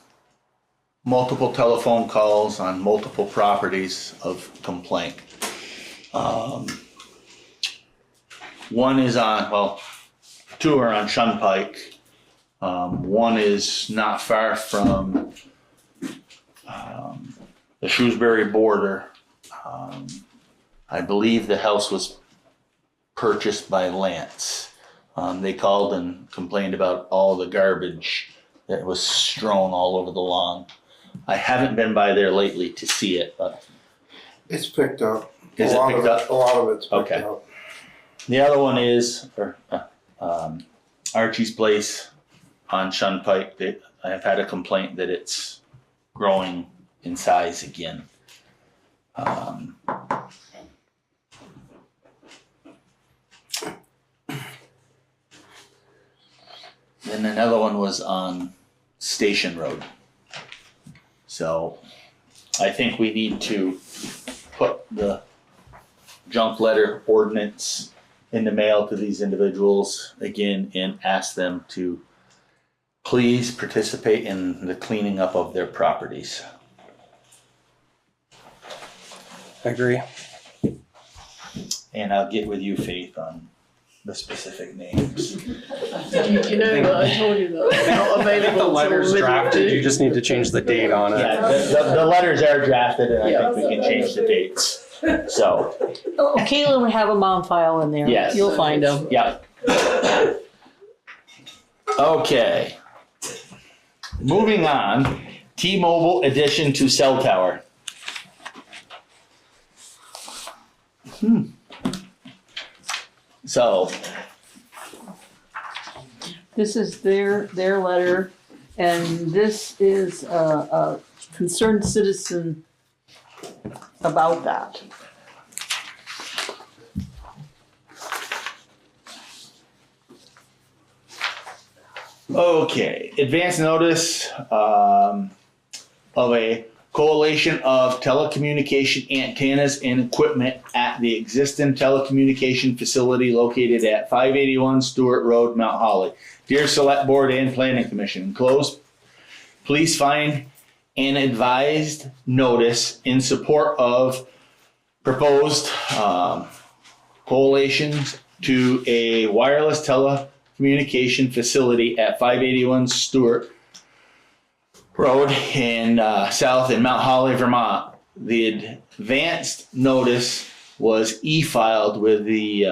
multiple telephone calls on multiple properties of complaint. One is on, well, two are on Shunpike. One is not far from the Shrewsbury border. I believe the house was purchased by Lance. They called and complained about all the garbage that was strewn all over the lawn. I haven't been by there lately to see it, but. It's picked up. Is it picked up? A lot of it's picked Okay. up. The other one is Archie's place on Shunpike. I have had a complaint that it's growing in size again. Then another one was on Station Road. So I think we need to put the junk letter ordinance in the mail to these individuals again and ask them to please participate in the cleaning up of their properties. I agree. And I'll get with you, Faith, on the specific names. You know, I told you that. I think the letter's drafted, you just need to change the date on it. Yeah, the letters are drafted and I think we can change the dates. So, Oh, Caitlin would have them on file in there. yes. You'll find them. Yeah. Okay. Moving on, T-Mobile addition to cell tower. So, This is their letter, and this is a concerned citizen about that. okay, advance notice of a coalition of telecommunication antennas and equipment at the existing telecommunication facility located at 581 Stewart Road, Mount Holly. Dear Select Board and Planning Commission, enclosed, please find an advised notice in support of proposed coalitions to a wireless telecommunication facility at 581 Stewart Road in south in Mount Holly, Vermont. The advanced notice was e-filed with the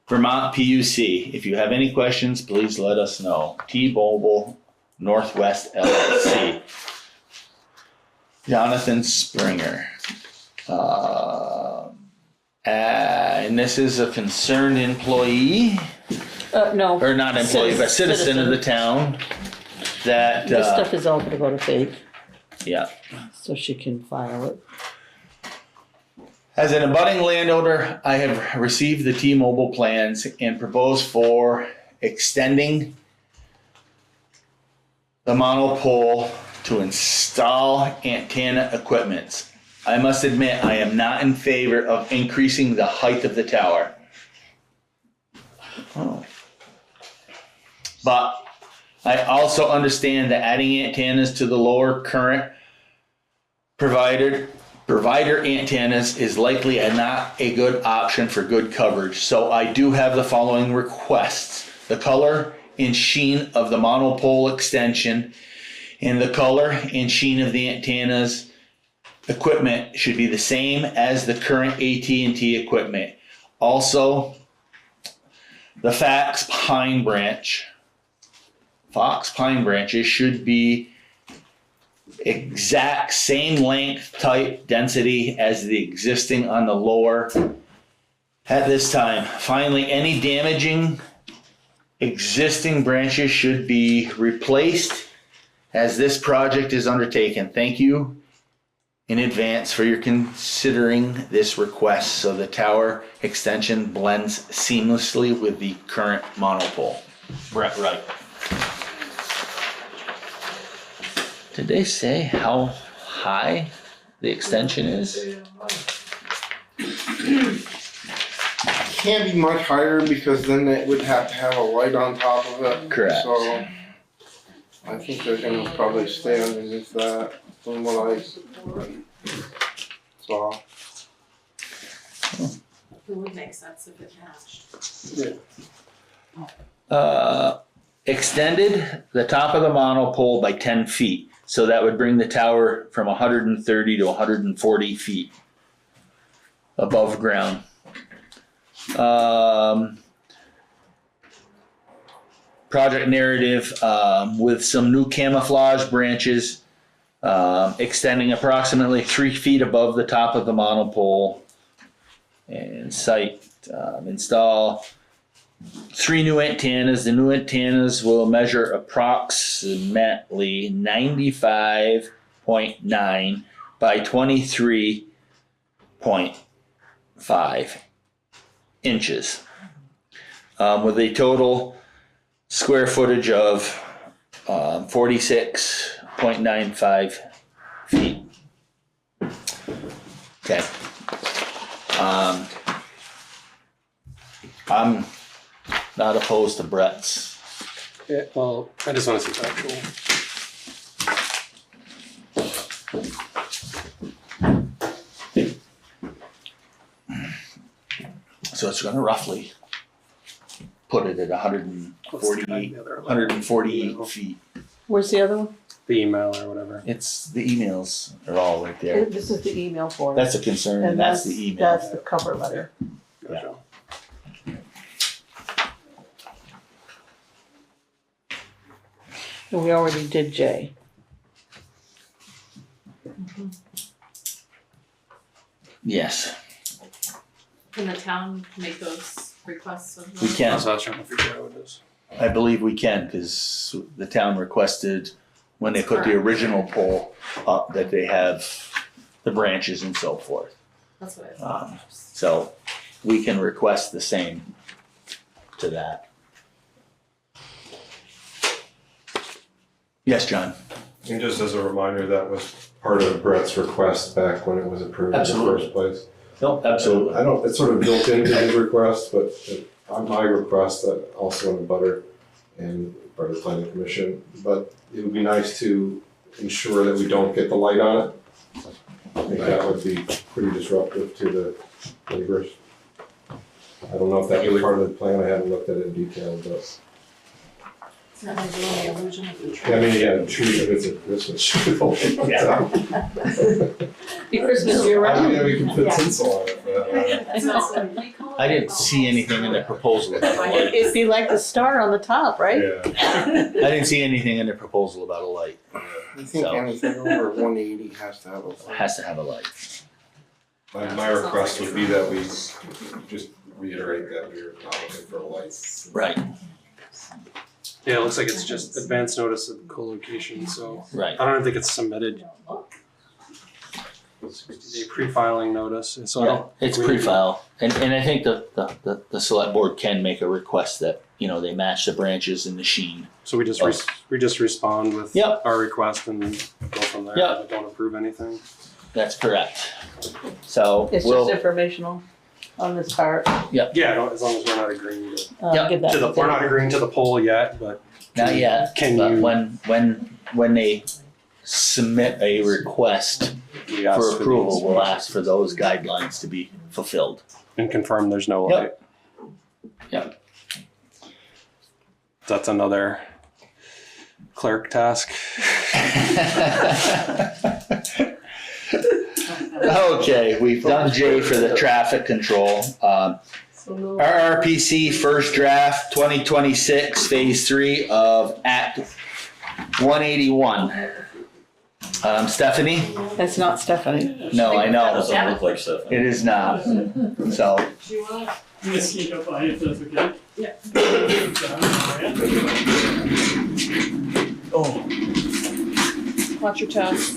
Vermont PUC. If you have any questions, please let us know. T-Mobile Northwest LLC. Jonathan Springer. And this is a concerned employee, No. or not employee, but citizen of the town that, This stuff is all gonna go to Faith, yeah. so she can file it. As an abutting landowner, I have received the T-Mobile plans and propose for extending the monopole to install antenna equipment. I must admit, I am not in favor of increasing the height of the tower. Oh. But I also understand that adding antennas to the lower current provider antennas is likely not a good option for good coverage. So I do have the following requests. The color and sheen of the monopole extension and the color and sheen of the antennas equipment should be the same as the current AT&T equipment. Also, the Fox pine branches should be exact same length, type, density as the existing on the lower at this time. Finally, any damaging existing branches should be replaced as this project is undertaken. Thank you in advance for your considering this request so the tower extension blends seamlessly with the current monopole. Brett Wright. Did they say how high the extension is? Can't be much higher because then it would have to have a light on top of it. Correct. So I think they're gonna probably stay underneath that from what I saw. It would make sense if it matched. Extended the top of the monopole by 10 feet. So that would bring the tower from 130 to 140 feet above ground. Project narrative with some new camouflage branches extending approximately 3 feet above the top of the monopole. And site install 3 new antennas. The new antennas will measure approximately 95.9 by 23.5 inches, with a total square footage of 46.95 feet. Okay. I'm not opposed to Brett's. Yeah, well, I just want to see the actual. So it's gonna roughly put it at 148 feet. Where's the other one? The email or whatever. It's, the emails are all right there. This is the email for it. That's a concern, and that's the email. That's the cover letter. Gotcha. And we already did J. Yes, Can the town make those requests of we them? can. So I was trying to figure out what it is. I believe we can, because the town requested, when they put the original pole up, that they have the branches and so forth. That's what I thought. So we can request the same to that. Yes, John? And just as a reminder, that was part of Brett's request back when it was approved in the Absolutely. first place. No, absolutely. I don't, it's sort of built into his request, but on my request, that also in the butter and part of the planning commission. But it would be nice to ensure that we don't get the light on it. I think that would be pretty disruptive to the neighbors. I don't know if that was part of the plan, I haven't looked at it in detail, but. It's not like the only illusion of the tree. I mean, yeah, tree, if it's a Christmas tree. Be Christmas year round. Yeah, we can put tinsel on it, but, I didn't see anything in the proposal about a light. It'd be like the star on the top, right? yeah. I didn't see anything in the proposal about a light. I think So- anything over 180 has to have a light. Has to have a light. My request would be that we just reiterate that we're not looking for a light. Right, Yeah, it looks like it's just advance notice of co-location, so right. I don't think it's submitted. A pre-filing notice, so I Yeah, don't. it's pre-file, and I think the select board can make a request that, you know, they match the branches and the sheen. So we just respond with Yep. our request and go from there. Yep. Don't approve anything. That's correct. So It's we'll, just informational on this part. Yeah, as long as we're not agreeing to, Yep. Give that we're not agreeing to the poll yet, but. not yet, Can but you? when they submit a request We ask for approval, these we'll ask for those guidelines to be fulfilled. and confirm there's no Yep. light. Yep. That's another clerk task. Okay, we've done J for the traffic control. RRPC first draft 2026 phase 3 of Act 181. Stephanie? That's not Stephanie. No, I know. Doesn't look like Stephanie. It is not. So, I'm gonna sneak up on you if that's okay. Yeah. Watch your toes.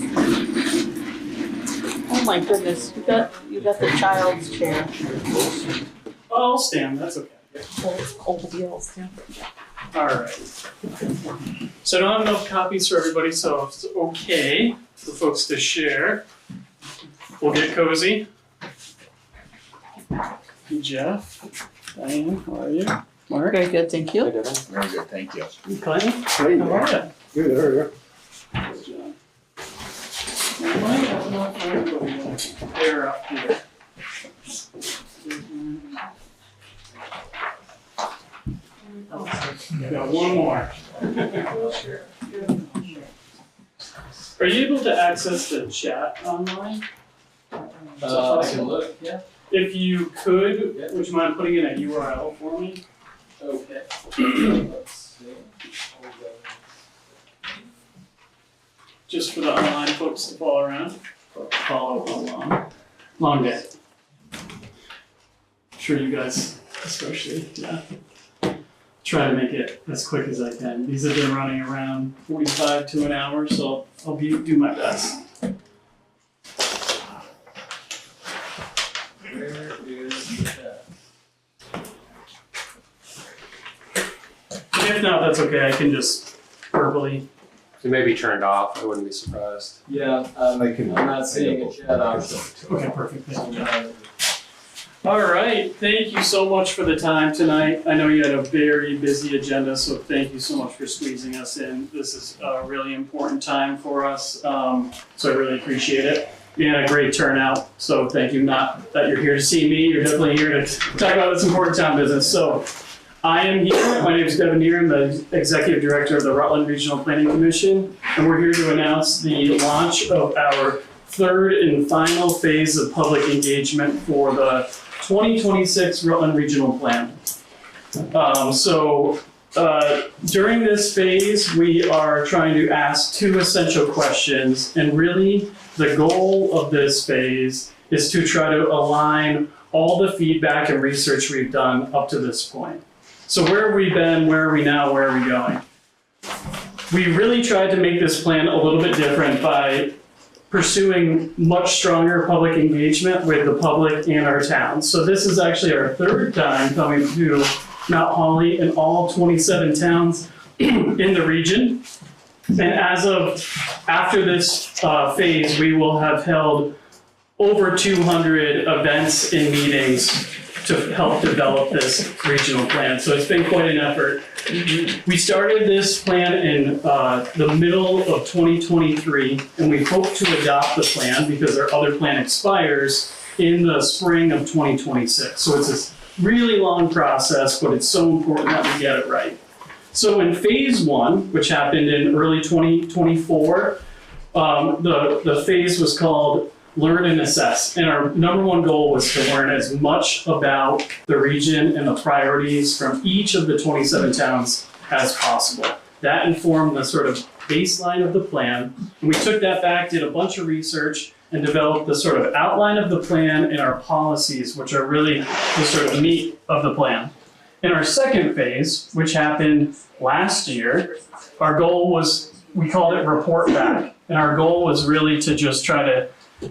my goodness, you got the child's chair. I'll stand, that's okay. Oh, it's cold, yes, yeah. Alright. So I don't have enough copies for everybody, so if it's okay for folks to share, we'll get cozy. Jeff, Diane, how are you? Mark? Very good, thank you. Very good, thank you. Clinton? Hey, How are you? good, there you Good job. Now, I might have enough for everybody to pair up here. Got one more. Are you able to access the chat online? I can look, yeah. If you could, would you mind putting in a URL for me? Okay. Let's see. Just for the online folks to follow around, follow along. Long day. I'm sure you guys, especially, yeah. Try to make it as quick as I can. These have been running around 45 to an hour, so I'll do my best. Where is the chat? If not, that's okay. I can just verbally. It may be turned off. I wouldn't be surprised. Yeah, I'm not seeing a chat option. Okay, perfect. Thank you. All right, thank you so much for the time tonight. I know you had a very busy agenda, so thank you so much for squeezing us in. This is a really important time for us, so I really appreciate it. You had a great turnout, so thank you. Not that you're here to see me, you're definitely here to talk about this important town business. So I am here, my name is Devin Neer, I'm the Executive Director of the Rutland Regional Planning Commission, and we're here to announce the launch of our third and final phase of public engagement for the 2026 Rutland Regional Plan. During this phase, we are trying to ask two essential questions, and really the goal of this phase is to try to align all the feedback and research we've done up to this point. So where have we been, where are we now, where are we going? We really tried to make this plan a little bit different by pursuing much stronger public engagement with the public and our towns. So this is actually our third time coming to Mount Holly and all 27 towns in the region. And as of after this phase, we will have held over 200 events and meetings to help develop this regional plan. So it's been quite an effort. We started this plan in the middle of 2023, and we hope to adopt the plan because our other plan expires in the spring of 2026. So it's this really long process, but it's so important that we get it right. So in phase one, which happened in early 2024, the phase was called Learn and Assess. And our number one goal was to learn as much about the region and the priorities from each of the 27 towns as possible. That informed the sort of baseline of the plan. And we took that back, did a bunch of research, and developed the sort of outline of the plan and our policies, which are really the sort of meat of the plan. In our second phase, which happened last year, our goal was, we called it Report Back. And our goal was really to just try to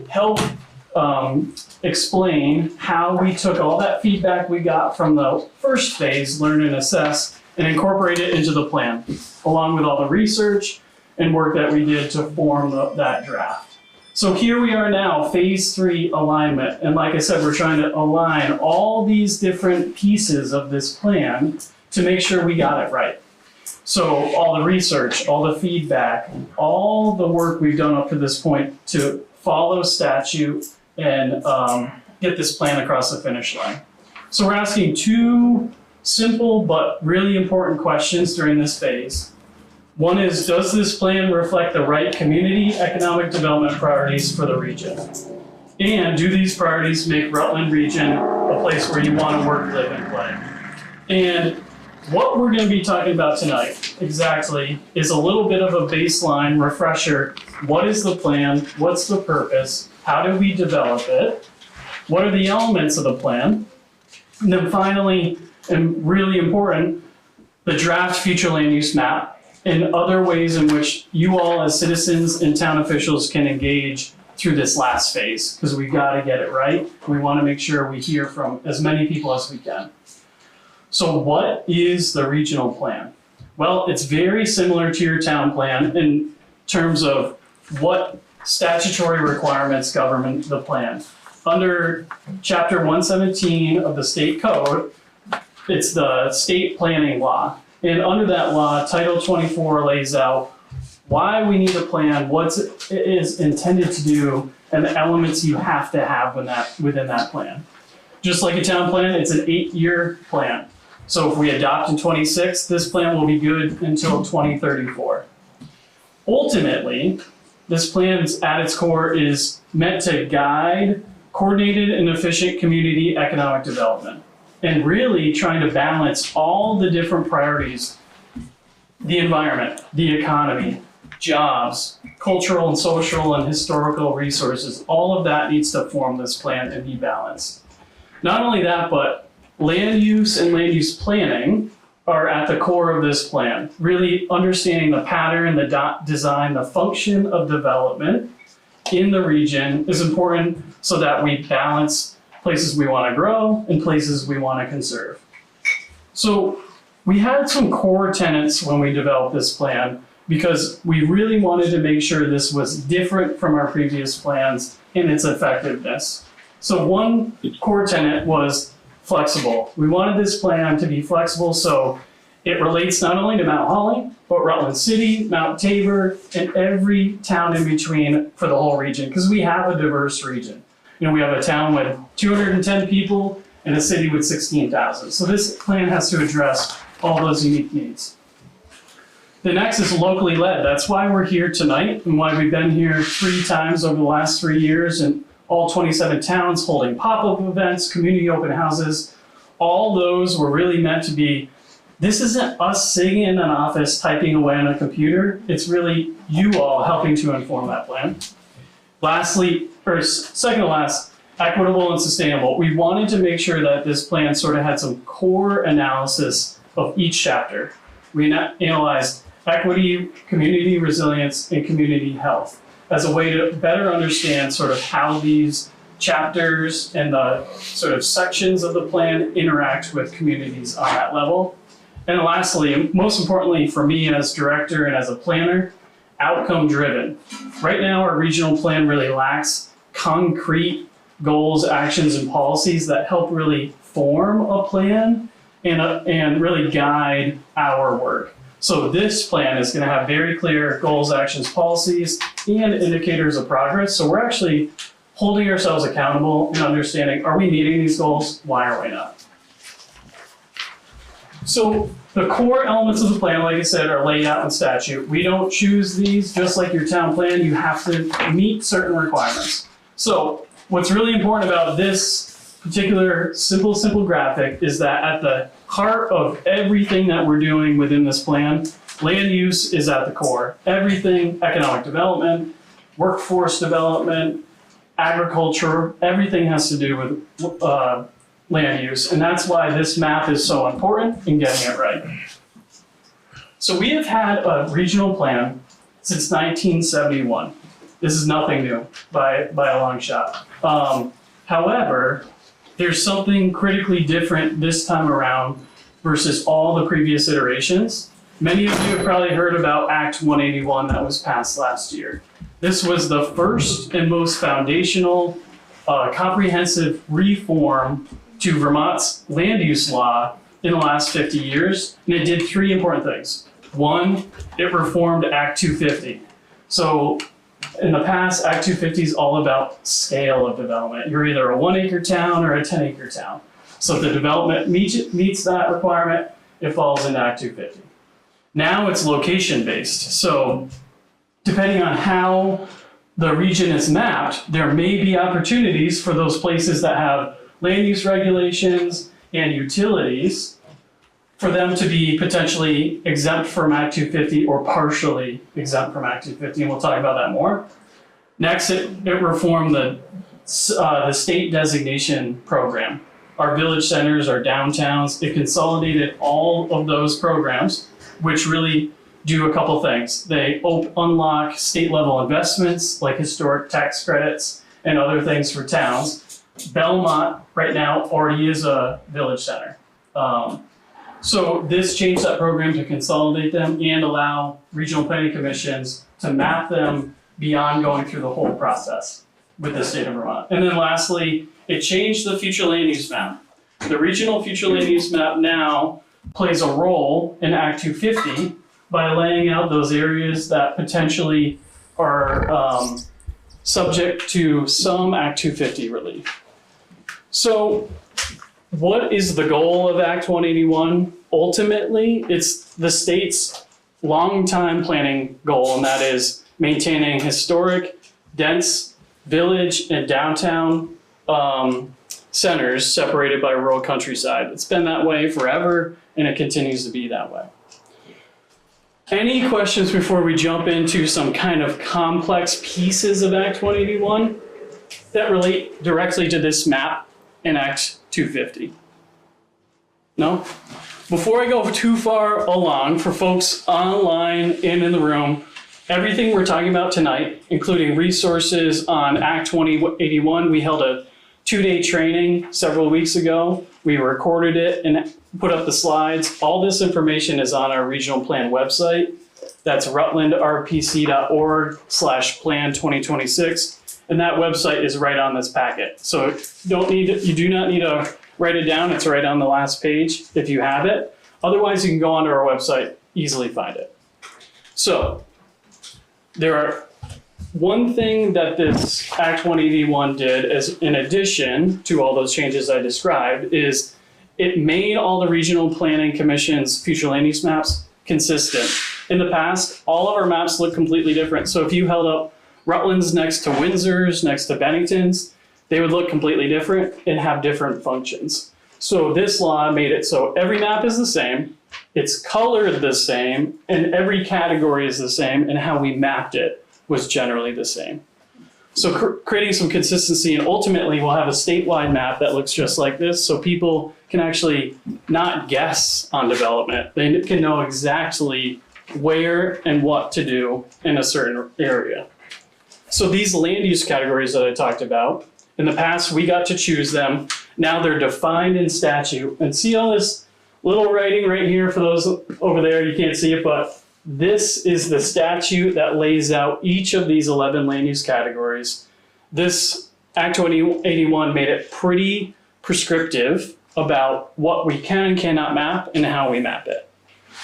help explain how we took all that feedback we got from the first phase, Learn and Assess, and incorporate it into the plan, along with all the research and work that we did to form that draft. So here we are now, phase 3 alignment. And like I said, we're trying to align all these different pieces of this plan to make sure we got it right. So all the research, all the feedback, all the work we've done up to this point to follow statute and get this plan across the finish line. So we're asking two simple but really important questions during this phase. One is, does this plan reflect the right community economic development priorities for the region? And do these priorities make Rutland Region a place where you want to work, live, and play? And what we're going to be talking about tonight exactly is a little bit of a baseline refresher. What is the plan? What's the purpose? How do we develop it? What are the elements of the plan? And then finally, and really important, the draft future land use map and other ways in which you all as citizens and town officials can engage through this last phase, because we gotta get it right. We wanna make sure we hear from as many people as we can. So what is the regional plan? Well, it's very similar to your town plan in terms of what statutory requirements govern the plan. Under chapter 117 of the state code, it's the state planning law. And under that law, Title 24 lays out why we need a plan, what it is intended to do, and the elements you have to have within that plan. Just like a town plan, it's an 8-year plan. So if we adopt in 26, this plan will be good until 2034. Ultimately, this plan at its core is meant to guide coordinated and efficient community economic development, and really trying to balance all the different priorities: the environment, the economy, jobs, cultural and social and historical resources. All of that needs to form this plan and be balanced. Not only that, but land use and land use planning are at the core of this plan. Really understanding the pattern, the design, the function of development in the region is important so that we balance places we want to grow and places we want to conserve. So we had some core tenets when we developed this plan because we really wanted to make sure this was different from our previous plans in its effectiveness. So one core tenet was flexible. We wanted this plan to be flexible so it relates not only to Mount Holly, but Rutland City, Mount Tabor, and every town in between for the whole region, because we have a diverse region. You know, we have a town with 210 people and a city with 16,000. So this plan has to address all those unique needs. The next is locally led. That's why we're here tonight and why we've been here 3 times over the last 3 years in all 27 towns, holding pop-up events, community open houses. All those were really meant to be, this isn't us sitting in an office typing away on a computer. It's really you all helping to inform that plan. Lastly, or second to last, equitable and sustainable. We wanted to make sure that this plan sort of had some core analysis of each chapter. We analyzed equity, community resilience, and community health as a way to better understand sort of how these chapters and the sort of sections of the plan interact with communities on that level. And lastly, and most importantly for me as director and as a planner, outcome driven. Right now our regional plan really lacks concrete goals, actions, and policies that help really form a plan and really guide our work. So this plan is going to have very clear goals, actions, policies, and indicators of progress. So we're actually holding ourselves accountable and understanding, are we meeting these goals? Why are we not? So the core elements of the plan, like I said, are laid out in statute. We don't choose these, just like your town plan. You have to meet certain requirements. So what's really important about this particular simple graphic is that at the heart of everything that we're doing within this plan, land use is at the core. Everything, economic development, workforce development, agriculture, everything has to do with land use. And that's why this map is so important in getting it right. So we have had a regional plan since 1971. This is nothing new by a long shot. However, there's something critically different this time around versus all the previous iterations. Many of you have probably heard about Act 181 that was passed last year. This was the first and most foundational, comprehensive reform to Vermont's land use law in the last 50 years, and it did 3 important things. 1, it reformed Act 250. So in the past, Act 250 is all about scale of development. You're either a 1-acre town or a 10-acre town. So if the development meets that requirement, it falls into Act 250. Now it's location-based. So depending on how the region is mapped, there may be opportunities for those places that have land use regulations and utilities for them to be potentially exempt from Act 250 or partially exempt from Act 250, and we'll talk about that more. Next, it reformed the state designation program. Our village centers, our downtowns, it consolidated all of those programs, which really do a couple things. They unlock state level investments like historic tax credits and other things for towns. Belmont right now already is a village center. So this changed that program to consolidate them and allow regional planning commissions to map them beyond going through the whole process with the state of Vermont. And then lastly, it changed the future land use map. The regional future land use map now plays a role in Act 250 by laying out those areas that potentially are subject to some Act 250 relief. So what is the goal of Act 181? Ultimately, it's the state's long-time planning goal, and that is maintaining historic, dense village and downtown centers separated by rural countryside. It's been that way forever, and it continues to be that way. Any questions before we jump into some kind of complex pieces of Act 181 that relate directly to this map in Act 250? No? Before I go too far along, for folks online and in the room, everything we're talking about tonight, including resources on Act 181, we held a 2-day training several weeks ago. We recorded it and put up the slides. All this information is on our regional plan website. That's rutlandrpc.org/plan 2026. And that website is right on this packet. So you do not need to write it down. It's right on the last page if you have it. Otherwise, you can go onto our website, easily find it. So one thing that this Act 181 did, is in addition to all those changes I described, is it made all the regional planning commission's future land use maps consistent. In the past, all of our maps look completely different. So if you held up Rutland's next to Windsor's, next to Bennington's, they would look completely different and have different functions. So this law made it so every map is the same, it's colored the same, and every category is the same, and how we mapped it was generally the same. So creating some consistency, and ultimately we'll have a statewide map that looks just like this, so people can actually not guess on development. They can know exactly where and what to do in a certain area. So these land use categories that I talked about, in the past we got to choose them. Now they're defined in statute. And see all this little writing right here for those over there, you can't see it, but this is the statute that lays out each of these 11 land use categories. This Act 181 made it pretty prescriptive about what we can and cannot map and how we map it,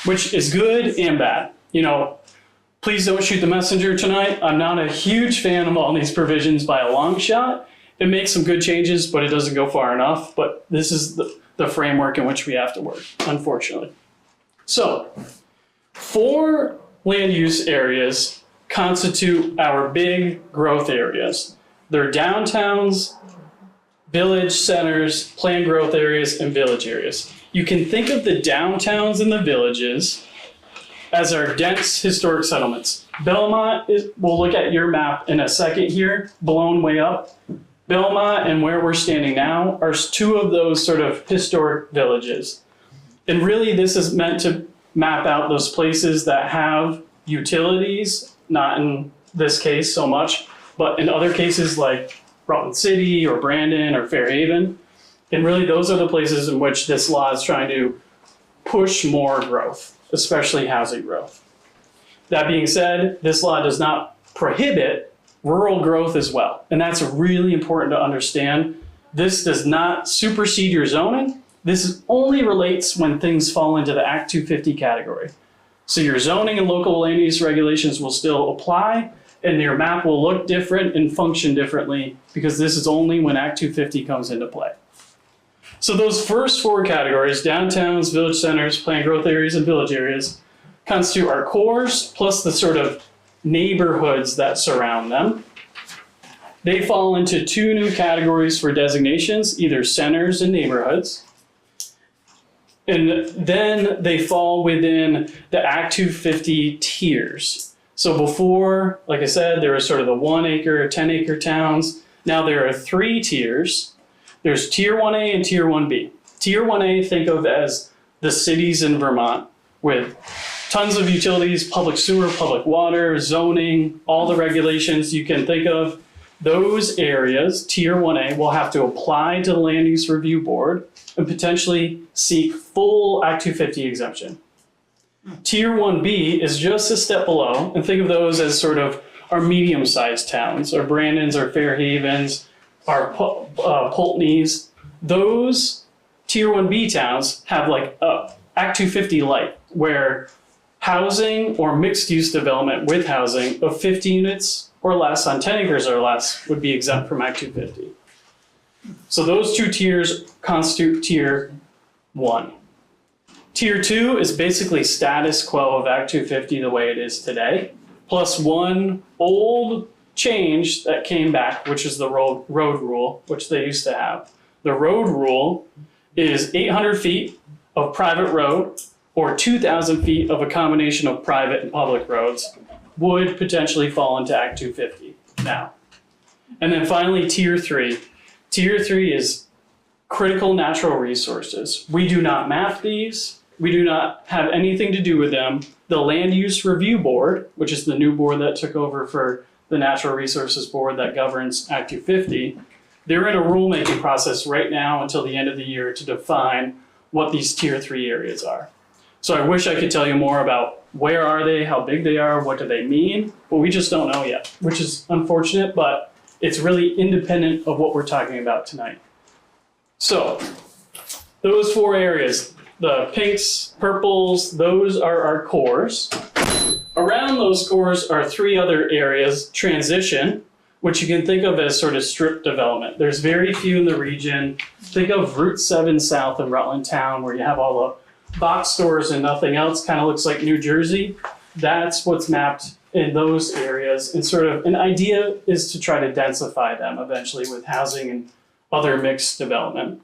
which is good and bad. You know, please don't shoot the messenger tonight. I'm not a huge fan of all these provisions by a long shot. It makes some good changes, but it doesn't go far enough. But this is the framework in which we have to work, unfortunately. So 4 land use areas constitute our big growth areas. They're downtowns, village centers, planned growth areas, and village areas. You can think of the downtowns and the villages as our dense historic settlements. Belmont we'll look at your map in a second here, blown way up. Belmont and where we're standing now are 2 of those sort of historic villages. And really this is meant to map out those places that have utilities, not in this case so much, but in other cases like Rutland City or Brandon or Fairhaven. And really those are the places in which this law is trying to push more growth, especially housing growth. That being said, this law does not prohibit rural growth as well. And that's really important to understand. This does not supersede your zoning. This only relates when things fall into the Act 250 category. So your zoning and local land use regulations will still apply, and your map will look different and function differently, because this is only when Act 250 comes into play. So those first 4 categories, downtowns, village centers, planned growth areas, and village areas, constitute our cores, plus the sort of neighborhoods that surround them. They fall into 2 new categories for designations, either centers and neighborhoods. And then they fall within the Act 250 tiers. So before, like I said, there was sort of the 1 acre, 10 acre towns. Now there are 3 tiers. There's Tier 1A and Tier 1B. Tier 1A, think of as the cities in Vermont. with tons of utilities, public sewer, public water, zoning, all the regulations you can think of. Those areas, Tier 1A, will have to apply to the Land Use Review Board and potentially seek full Act 250 exemption. Tier 1B is just a step below, and think of those as sort of our medium-sized towns, our Brandons, our Fairhavens, our Pulteney's. Those Tier 1B towns have like Act 250 light, where housing or mixed-use development with housing of 50 units or less on 10 acres or less would be exempt from Act 250. So those two tiers constitute Tier 1. Tier 2 is basically status quo of Act 250 the way it is today, plus one old change that came back, which is the road rule, which they used to have. The road rule is 800 feet of private road or 2,000 feet of a combination of private and public roads would potentially fall into Act 250 now. And then finally, Tier 3. Tier 3 is critical natural resources. We do not map these. We do not have anything to do with them. The Land Use Review Board, which is the new board that took over for the Natural Resources Board that governs Act 250, they're in a rulemaking process right now until the end of the year to define what these Tier 3 areas are. So I wish I could tell you more about where are they, how big they are, what do they mean, but we just don't know yet, which is unfortunate, but it's really independent of what we're talking about tonight. So those 4 areas, the pinks, purples, those are our cores. Around those cores are 3 other areas: transition, which you can think of as sort of strip development. There's very few in the region. Think of Route 7 south of Rutland Town, where you have all the box stores and nothing else, kind of looks like New Jersey. That's what's mapped in those areas. And sort of an idea is to try to densify them eventually with housing and other mixed development.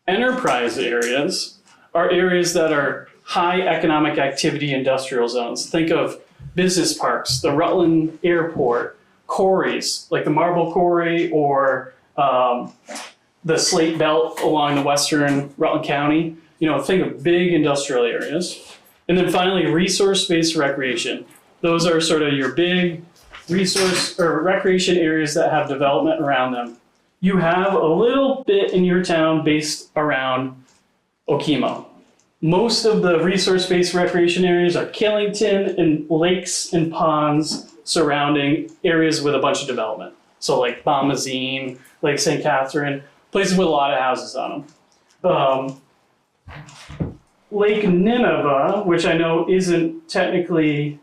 Enterprise areas are areas that are high economic activity industrial zones. Think of business parks, the Rutland Airport, quarries, like the Marble Quarry or the Slate Belt along the western Rutland County. You know, think of big industrial areas. And then finally, resource-based recreation. Those are sort of your big resource or recreation areas that have development around them. You have a little bit in your town based around Okemo. Most of the resource-based recreation areas are Killington and lakes and ponds surrounding areas with a bunch of development. So like Bombazine, Lake St. Catherine, places with a lot of houses on them. Lake Nineveh, which I know isn't technically,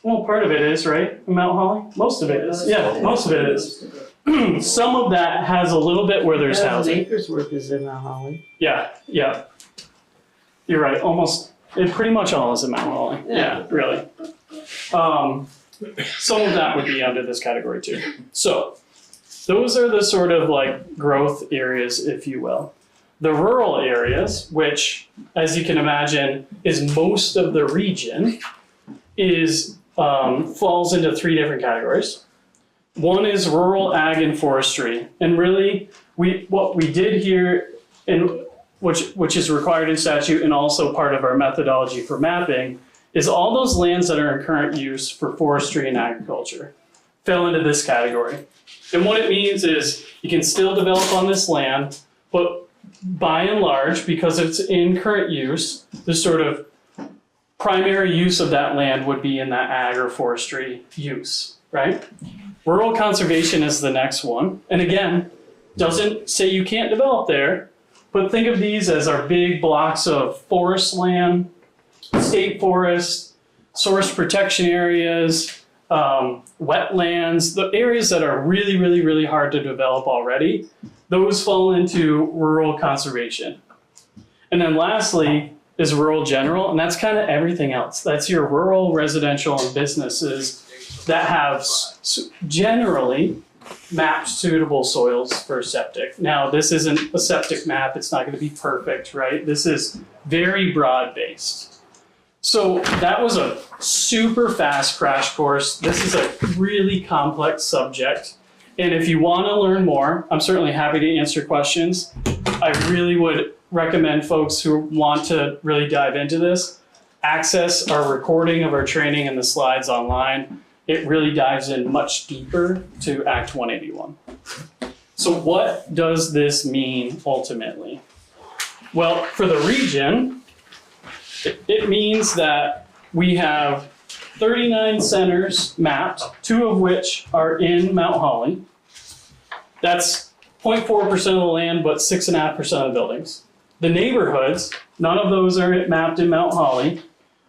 well, part of it is, right? Mount Holly? Most of it is. Yeah, most of it is. Some of that has a little bit where there's housing. Acres worth is in Mount Holly. Yeah. You're right, it pretty much all is in Mount Holly. Yeah, really. Some of that would be under this category too. So those are the sort of like growth areas, if you will. The rural areas, which, as you can imagine, is most of the region, falls into 3 different categories. One is rural ag and forestry, and really, what we did here, which is required in statute and also part of our methodology for mapping, is all those lands that are in current use for forestry and agriculture fell into this category. And what it means is you can still develop on this land, but by and large, because it's in current use, the sort of primary use of that land would be in that ag or forestry use, right? Rural conservation is the next one. And again, doesn't say you can't develop there, but think of these as our big blocks of forest land, state forest, source protection areas, wetlands, the areas that are really, really, really hard to develop already. Those fall into rural conservation. And then lastly is rural general, and that's kind of everything else. That's your rural residential and businesses that have generally mapped suitable soils for septic. Now, this isn't a septic map. It's not going to be perfect, right? This is very broad-based. So that was a super fast crash course. This is a really complex subject. And if you want to learn more, I'm certainly happy to answer questions. I really would recommend folks who want to really dive into this, access our recording of our training and the slides online, it really dives in much deeper to Act 181. So what does this mean ultimately? Well, for the region, it means that we have 39 centers mapped, 2 of which are in Mount Holly. That's 0.4% of the land, but 6.5% of the buildings. The neighborhoods, none of those are mapped in Mount Holly.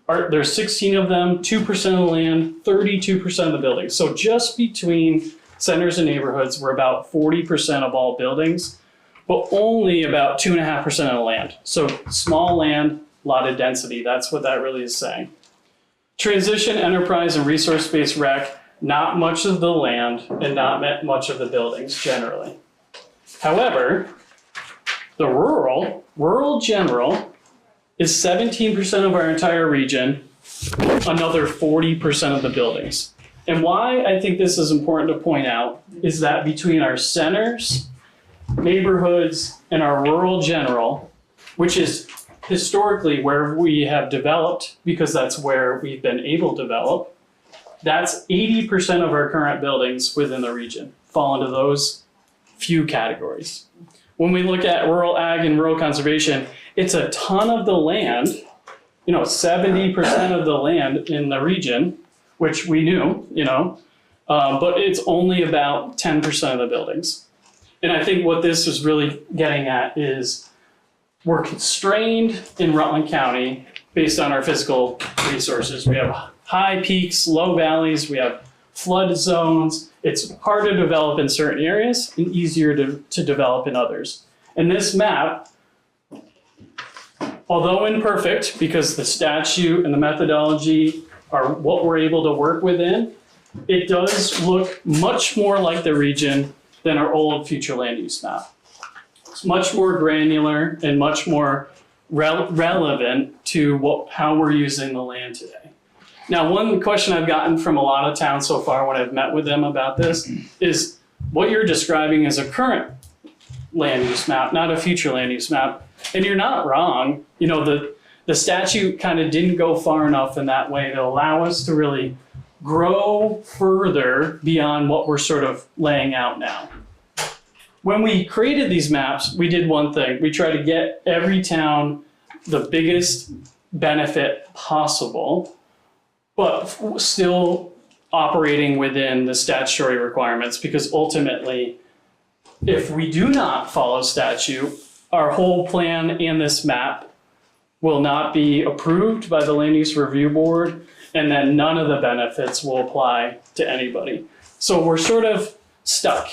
There's 16 of them, 2% of the land, 32% of the buildings. So just between centers and neighborhoods, we're about 40% of all buildings, but only about 2.5% of the land. So small land, a lot of density. That's what that really is saying. Transition, enterprise, and resource-based rec, not much of the land and not much of the buildings generally. However, the rural general is 17% of our entire region, another 40% of the buildings. And why I think this is important to point out is that between our centers, neighborhoods, and our rural general, which is historically where we have developed, because that's where we've been able to develop, that's 80% of our current buildings within the region fall into those few categories. When we look at rural ag and rural conservation, it's a ton of the land, 70% of the land in the region, which we knew, but it's only about 10% of the buildings. And I think what this is really getting at is we're constrained in Rutland County based on our physical resources. We have high peaks, low valleys, we have flood zones. It's hard to develop in certain areas and easier to develop in others. And this map, although imperfect, because the statute and the methodology are what we're able to work within, it does look much more like the region than our old future land use map. It's much more granular and much more relevant to how we're using the land today. Now, one question I've gotten from a lot of towns so far when I've met with them about this is what you're describing as a current land use map, not a future land use map. And you're not wrong. The statute kind of didn't go far enough in that way to allow us to really grow further beyond what we're sort of laying out now. When we created these maps, we did one thing. We tried to get every town the biggest benefit possible, but still operating within the statutory requirements, because ultimately, if we do not follow statute, our whole plan and this map will not be approved by the Land Use Review Board, and then none of the benefits will apply to anybody. So we're sort of stuck,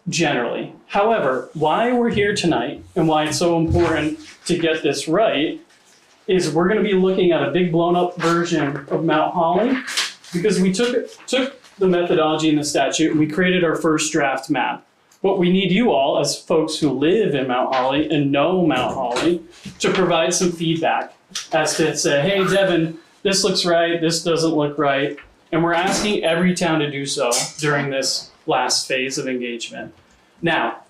generally. However, why we're here tonight and why it's so important to get this right is we're going to be looking at a big blown up version of Mount Holly, because we took the methodology in the statute and we created our first draft map. But we need you all, as folks who live in Mount Holly and know Mount Holly, to provide some feedback as to say, hey, Devin, this looks right, this doesn't look right. And we're asking every town to do so during this last phase of engagement. Now,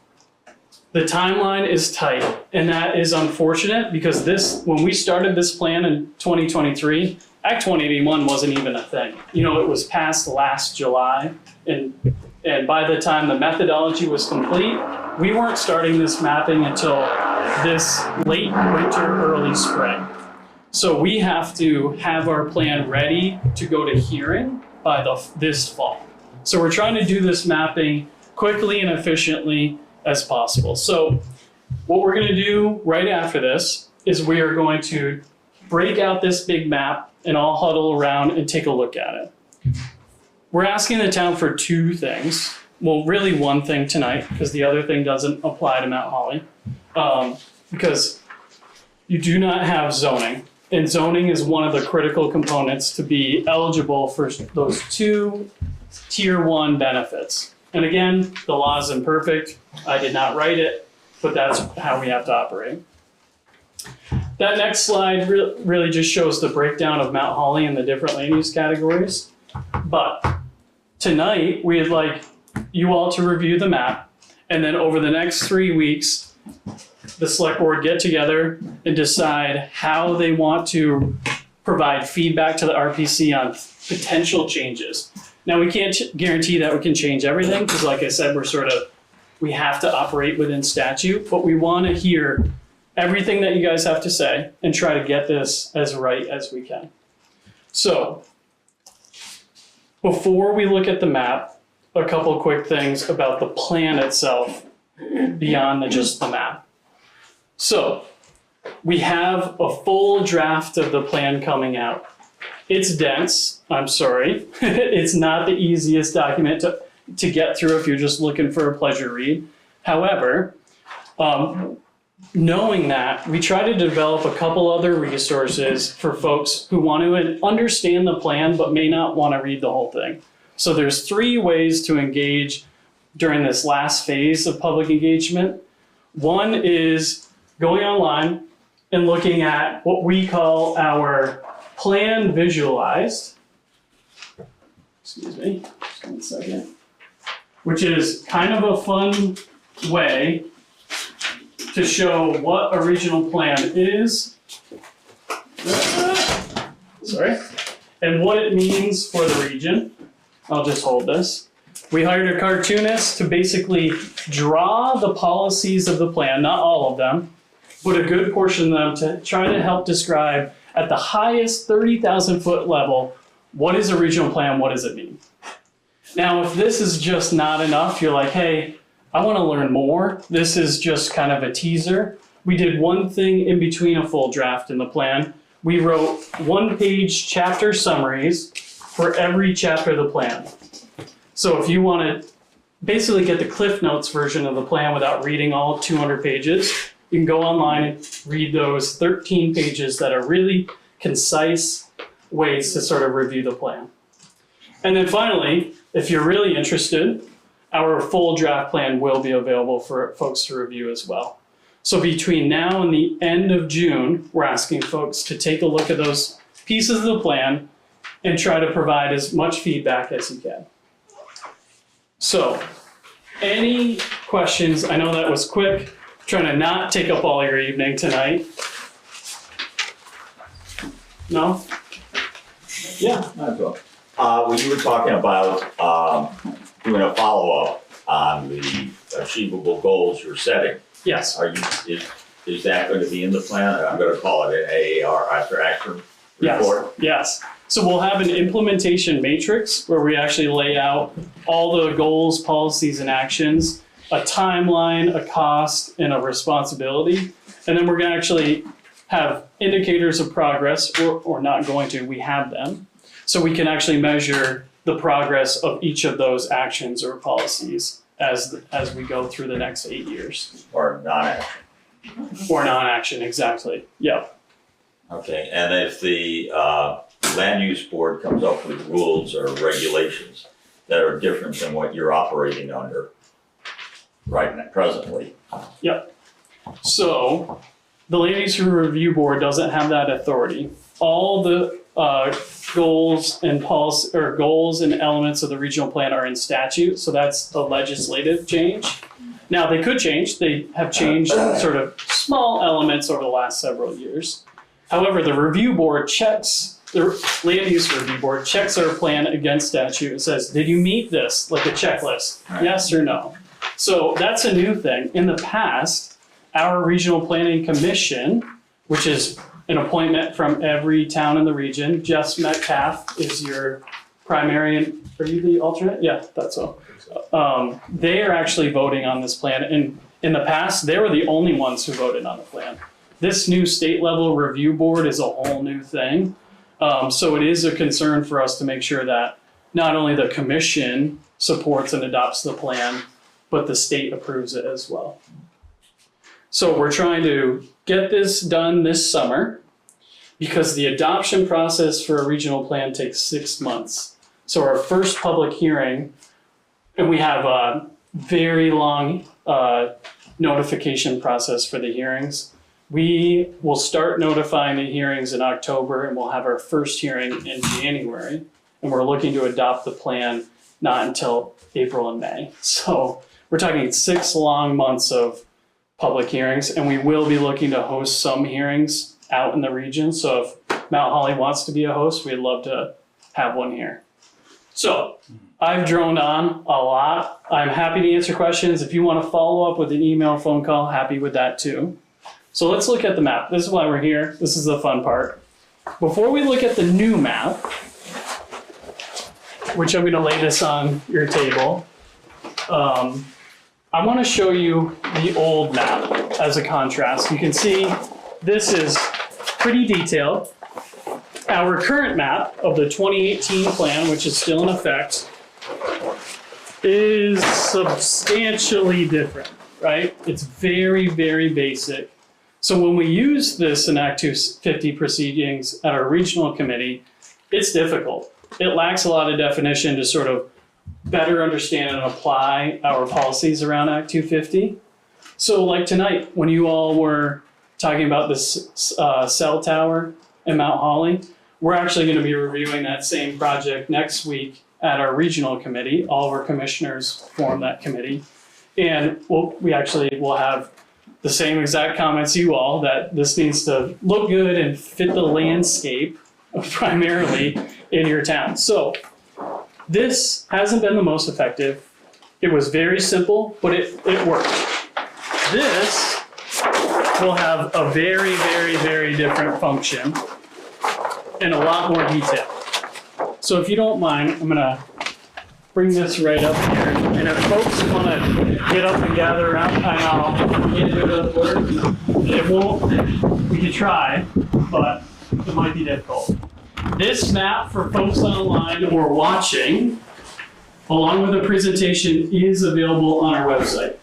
the timeline is tight, and that is unfortunate, because when we started this plan in 2023, Act 181 wasn't even a thing. It was passed last July, and by the time the methodology was complete, we weren't starting this mapping until this late winter, early spring. So we have to have our plan ready to go to hearing by this fall. So we're trying to do this mapping quickly and efficiently as possible. So what we're going to do right after this is we are going to break out this big map and all huddle around and take a look at it. We're asking the town for 2 things. Well, really one thing tonight, because the other thing doesn't apply to Mount Holly, because you do not have zoning. And zoning is one of the critical components to be eligible for those 2 tier 1 benefits. And again, the law is imperfect. I did not write it, but that's how we have to operate. That next slide really just shows the breakdown of Mount Holly and the different land use categories. But tonight, we'd like you all to review the map, and then over the next 3 weeks, the select board get together and decide how they want to provide feedback to the RPC on potential changes. Now, we can't guarantee that we can change everything, because like I said, we have to operate within statute, but we want to hear everything that you guys have to say and try to get this as right as we can. So, before we look at the map, a couple quick things about the plan itself beyond just the map. So, we have a full draft of the plan coming out. It's dense, I'm sorry. It's not the easiest document to get through if you're just looking for a pleasure read. However, knowing that, we try to develop a couple other resources for folks who want to understand the plan but may not want to read the whole thing. So there's 3 ways to engage during this last phase of public engagement. One is going online and looking at what we call our plan visualized. Excuse me, just 1 second. Which is kind of a fun way to show what a regional plan is. Sorry. And what it means for the region. I'll just hold this. We hired a cartoonist to basically draw the policies of the plan, not all of them, but a good portion of them to try to help describe at the highest 30,000 foot level, what is a regional plan, what does it mean? Now, if this is just not enough, you're like, hey, I want to learn more. This is just kind of a teaser. We did one thing in between a full draft in the plan. We wrote 1-page chapter summaries for every chapter of the plan. So if you want to basically get the Cliff Notes version of the plan without reading all 200 pages, you can go online and read those 13 pages that are really concise ways to sort of review the plan. And then finally, if you're really interested, our full draft plan will be available for folks to review as well. So between now and the end of June, we're asking folks to take a look at those pieces of the plan and try to provide as much feedback as you can. So, any questions? I know that was quick. Trying to not take up all your evening tonight. No? Yeah. When you were talking about doing a follow-up on the achievable goals you're setting. Yes. Is that going to be in the plan? I'm going to call it an AAR after action report. Yes. So we'll have an implementation matrix where we actually lay out all the goals, policies, and actions, a timeline, a cost, and a responsibility. And then we're going to actually have indicators of progress, or not going to, we have them. So we can actually measure the progress of each of those actions or policies as we go through the next 8 years. Or non-action. Or non-action, exactly. Yep. Okay, and if the land use board comes up with rules or regulations that are different than what you're operating under right now, presently. Yep. So the land use review board doesn't have that authority. All the goals and policy or goals and elements of the regional plan are in statute, so that's a legislative change. Now they could change. They have changed sort of small elements over the last several years. However, the review board checks, the land use review board checks our plan against statute and says, did you meet this? Like a checklist, yes or no? So that's a new thing. In the past, our regional planning commission, which is an appointment from every town in the region, Jess Metcalf is your primary, and are you the alternate? Yeah, that's so. They are actually voting on this plan, and in the past, they were the only ones who voted on the plan. This new state level review board is a whole new thing. So it is a concern for us to make sure that not only the commission supports and adopts the plan, but the state approves it as well. So we're trying to get this done this summer because the adoption process for a regional plan takes 6 months. So our first public hearing, and we have a very long notification process for the hearings. We will start notifying the hearings in October and we'll have our first hearing in January. And we're looking to adopt the plan not until April and May. So we're talking 6 long months of public hearings, and we will be looking to host some hearings out in the region. So if Mount Holly wants to be a host, we'd love to have one here. So I've droned on a lot. I'm happy to answer questions. If you want to follow up with an email, phone call, happy with that too. So let's look at the map. This is why we're here. This is the fun part. Before we look at the new map, which I'm going to lay this on your table, I want to show you the old map as a contrast. You can see this is pretty detailed. Our current map of the 2018 plan, which is still in effect, is substantially different, right? It's very, very basic. So when we use this in Act 250 proceedings at our regional committee, it's difficult. It lacks a lot of definition to sort of better understand and apply our policies around Act 250. So like tonight, when you all were talking about this cell tower in Mount Holly, we're actually going to be reviewing that same project next week at our regional committee. All of our commissioners form that committee. And we actually will have the same exact comments you all, that this needs to look good and fit the landscape primarily in your town. So this hasn't been the most effective. It was very simple, but it worked. This will have a very, very, very different function and a lot more detail. So if you don't mind, I'm gonna bring this right up here. And if folks wanna get up and gather around, I'll get rid of the board. It won't, we can try, but it might be difficult. This map for folks online or watching, along with the presentation, is available on our website.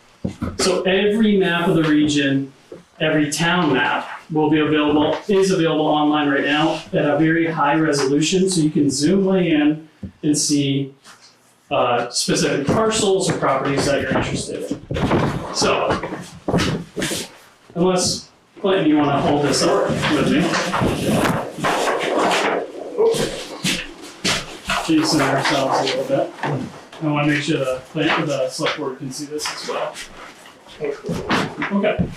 So every map of the region, every town map is available online right now at a very high resolution, so you can zoom way in and see specific parcels or properties that you're interested in. So, unless Clinton, you want to hold this up with me. Chasing ourselves a little bit. I want to make sure the select board can see this as well. Okay.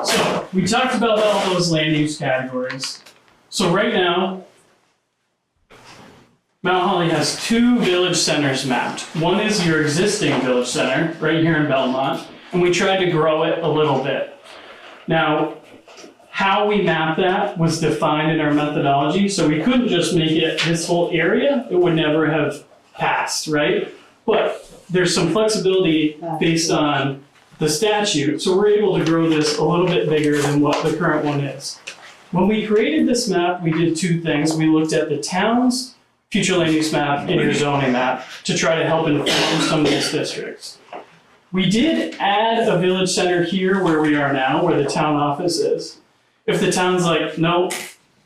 So we talked about all those land use categories. So right now, Mount Holly has 2 village centers mapped. One is your existing village center right here in Belmont, and we tried to grow it a little bit. Now, how we map that was defined in our methodology, so we couldn't just make it this whole area. It would never have passed, right? But there's some flexibility based on the statute, so we're able to grow this a little bit bigger than what the current one is. When we created this map, we did 2 things. We looked at the town's future land use map and your zoning map to try to help inform some of these districts. We did add a village center here where we are now, where the town office is. If the town's like, no,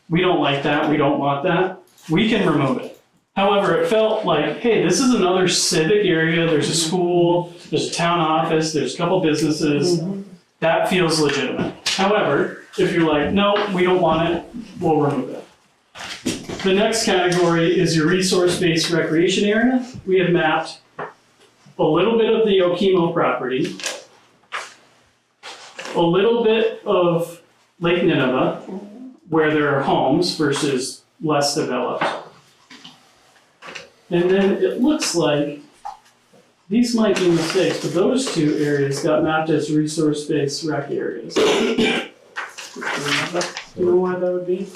we don't like that, we don't want that, we can remove it. However, it felt like, hey, this is another civic area, there's a school, there's a town office, there's a couple businesses, that feels legitimate. However, if you're like, no, we don't want it, we'll remove it. The next category is your resource-based recreation area. We have mapped a little bit of the Okemo property, a little bit of Lake Nineveh, where there are homes versus less developed. And then it looks like, these might be mistakes, but those 2 areas got mapped as resource-based rec areas. Do you know why that would be?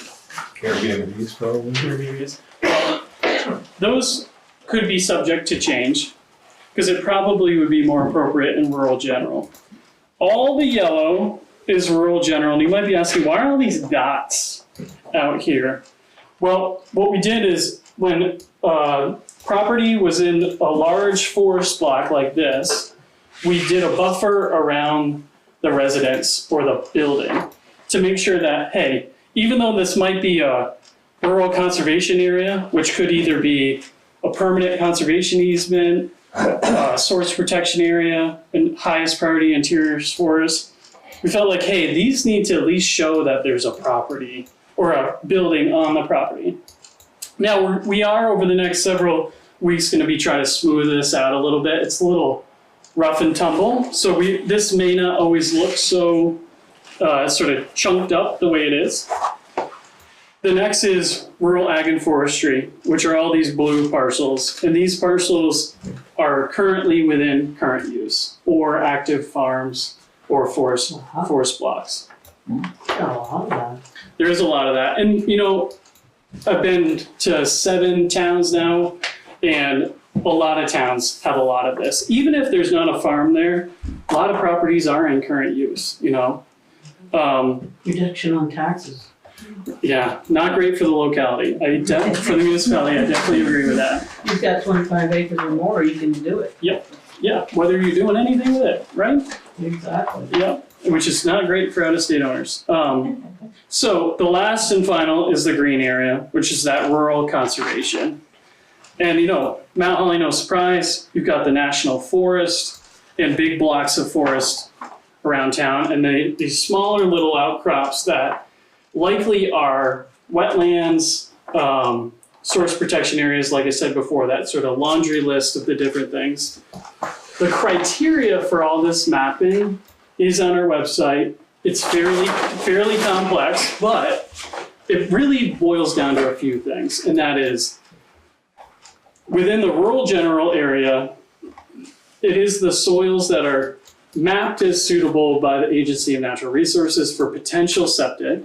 Airbnbs probably. Airbnbs. Those could be subject to change, because it probably would be more appropriate in rural general. All the yellow is rural general, and you might be asking, why are all these dots out here? Well, what we did is, when property was in a large forest block like this, we did a buffer around the residence or the building to make sure that, hey, even though this might be a rural conservation area, which could either be a permanent conservation easement, a source protection area, and highest priority interior forest, we felt like, hey, these need to at least show that there's a property or a building on the property. Now, we are over the next several weeks going to be trying to smooth this out a little bit. It's a little rough and tumble, so this may not always look so sort of chunked up the way it is. The next is rural ag and forestry, which are all these blue parcels. And these parcels are currently within current use or active farms or forest blocks. There's a lot of that. And you know, I've been to 7 towns now, and a lot of towns have a lot of this. Even if there's not a farm there, a lot of properties are in current use, you know. Reduction on taxes. Yeah, not great for the locality. For the municipality, I definitely agree with that. You've got 25 acres or more, you can do it. Yep, yeah, whether you're doing anything with it, right? Exactly. Yep, which is not great for out-of-state owners. So the last and final is the green area, which is that rural conservation. And you know, Mount Holly, no surprise, you've got the national forest and big blocks of forest around town, and these smaller little outcrops that likely are wetlands, source protection areas, like I said before, that sort of laundry list of the different things. The criteria for all this mapping is on our website. It's fairly complex, but it really boils down to a few things, and that is, within the rural general area, it is the soils that are mapped as suitable by the Agency of Natural Resources for potential septic.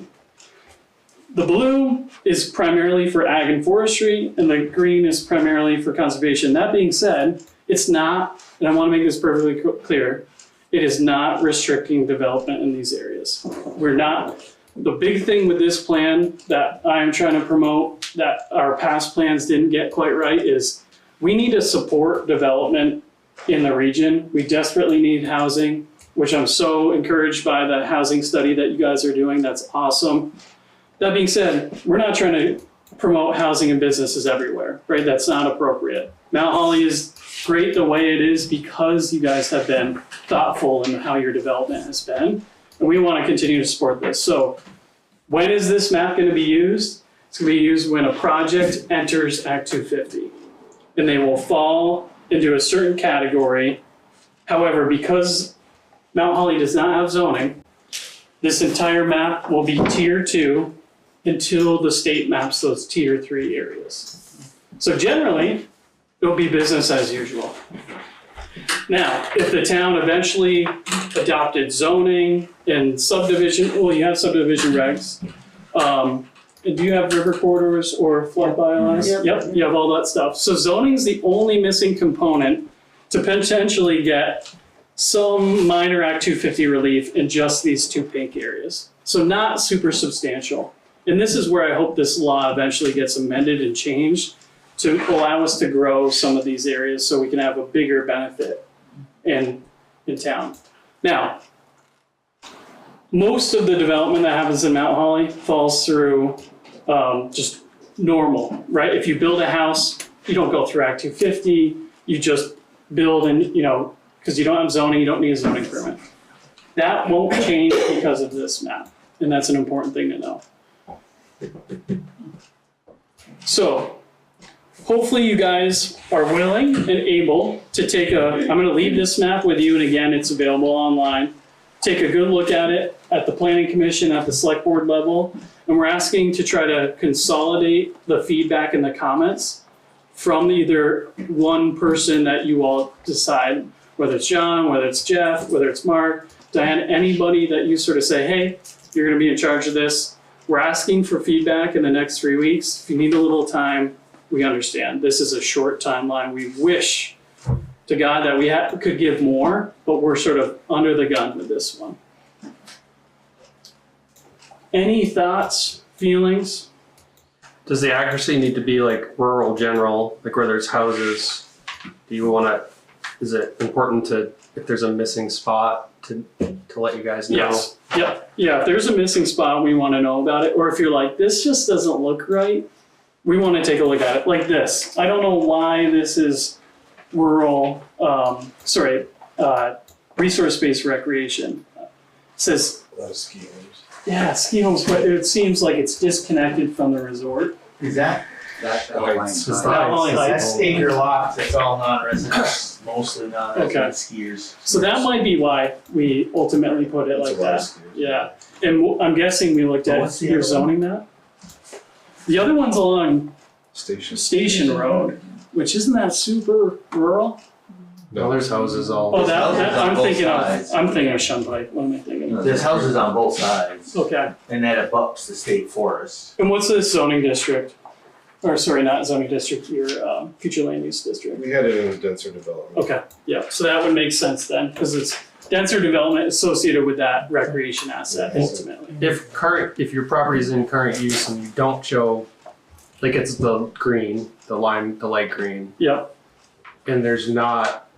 The blue is primarily for ag and forestry, and the green is primarily for conservation. That being said, it's not, and I want to make this perfectly clear, it is not restricting development in these areas. We're not. The big thing with this plan that I'm trying to promote that our past plans didn't get quite right is we need to support development in the region. We desperately need housing, which I'm so encouraged by the housing study that you guys are doing. That's awesome. That being said, we're not trying to promote housing and businesses everywhere, right? That's not appropriate. Mount Holly is great the way it is because you guys have been thoughtful in how your development has been. And we want to continue to support this. So when is this map going to be used? It's going to be used when a project enters Act 250. And they will fall into a certain category. However, because Mount Holly does not have zoning, this entire map will be Tier 2 until the state maps those Tier 3 areas. So generally, it'll be business as usual. Now, if the town eventually adopted zoning and subdivision, well, you have subdivision regs. And do you have river corridors or flood bylaws? Yep, you have all that stuff. So zoning's the only missing component to potentially get some minor Act 250 relief in just these 2 pink areas. So not super substantial. And this is where I hope this law eventually gets amended and changed to allow us to grow some of these areas so we can have a bigger benefit in town. Now, most of the development that happens in Mount Holly falls through just normal, right? If you build a house, you don't go through Act 250, you just build and, you know, because you don't have zoning, you don't need a zoning permit. That won't change because of this map, and that's an important thing to know. So, hopefully you guys are willing and able to take I'm gonna leave this map with you, and again, it's available online. Take a good look at it at the Planning Commission, at the Select Board level, and we're asking to try to consolidate the feedback and the comments from either one person that you all decide, whether it's John, whether it's Jeff, whether it's Mark, Diane, anybody that you sort of say, hey, you're gonna be in charge of this. We're asking for feedback in the next 3 weeks. If you need a little time, we understand. This is a short timeline. We wish to God that we could give more, but we're sort of under the gun with this one. Any thoughts, feelings? Does the accuracy need to be like rural general, like where there's houses? Do you want to, is it important to, if there's a missing spot, to let you guys know? Yes. Yep. Yeah, if there's a missing spot, we want to know about it. Or if you're like, this just doesn't look right, we want to take a look at it. Like this. I don't know why this is rural, resource-based recreation. It says, A lot of ski homes. yeah, ski homes, but it seems like it's disconnected from the resort. Is that? That's That's acre lots, it's all non-residents, mostly non-resident skiers. So that might be why we ultimately put it like that. Yeah, and I'm guessing we looked at your zoning map. The other one's along Station. Road, which isn't that super rural? No, there's houses all. Oh, houses on I'm both thinking sides. of Shunpike. What am I thinking of? There's houses on both sides, Okay. and that abuts the state forest. And what's the zoning district? Or sorry, not zoning district, your future land use district. We had it in a denser development. Okay, yeah, so that would make sense then, because it's denser development associated with that recreation asset ultimately. If your property is in current use and you don't show, like it's the green, the light green, Yep, and there's not,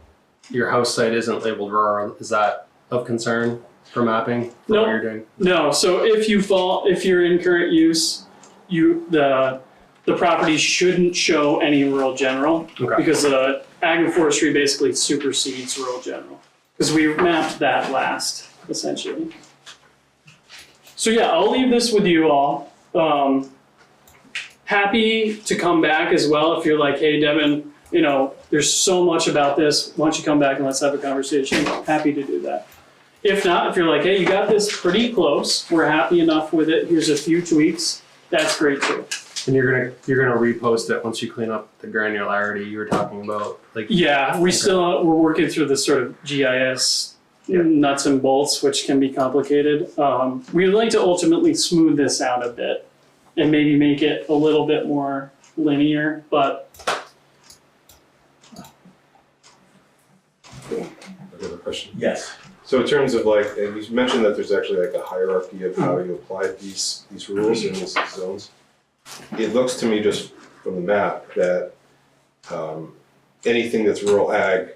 your house site isn't labeled rural, is that of concern for mapping for No. what you're doing? no, so if you're in current use, the property shouldn't show any rural general. Okay. Because ag and forestry basically supersedes rural general. Because we mapped that last, essentially. So yeah, I'll leave this with you all. Happy to come back as well if you're like, hey Devin, there's so much about this, why don't you come back and let's have a conversation. Happy to do that. If not, if you're like, hey, you got this pretty close, we're happy enough with it, here's a few tweaks, that's great too. And you're gonna repost it once you clean up the granularity you were talking about, like. Yeah, we're working through the sort of GIS nuts and bolts, which can be complicated. We'd like to ultimately smooth this out a bit and maybe make it a little bit more linear, but. Another question. Yes. So in terms of like, and you mentioned that there's actually like a hierarchy of how you apply these rules in these zones. It looks to me just from the map that anything that's rural ag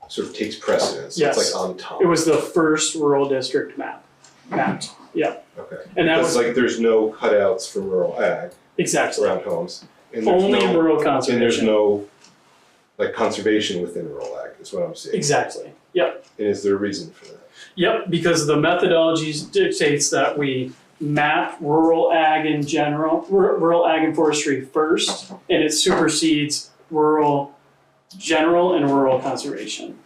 sort of takes precedence. Yes. It's like on top. It was the first rural district mapped, yeah. Okay. And that Because was, like there's no cutouts for rural ag exactly, around homes. And there's only no, rural and there's conservation. no like conservation within rural ag is what I'm seeing. Exactly, yep. And is there a reason for that? Yep, because the methodology dictates that we map rural ag in general, rural ag and forestry first, and it supersedes rural general and rural conservation.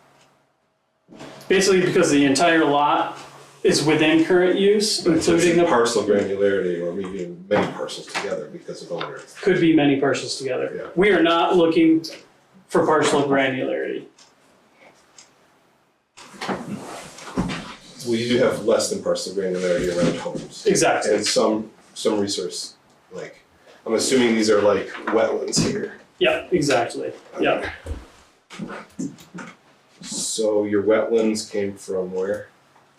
Basically because the entire lot is within current use, So it's including the, parcel granularity or maybe many parcels together because of owners. could be many parcels together. Yeah. We are not looking for parcel granularity. Well, you do have less than parcel granularity around homes. Exactly. And some resource, like, I'm assuming these are like wetlands here. Yeah, exactly, yeah. So your wetlands came from where?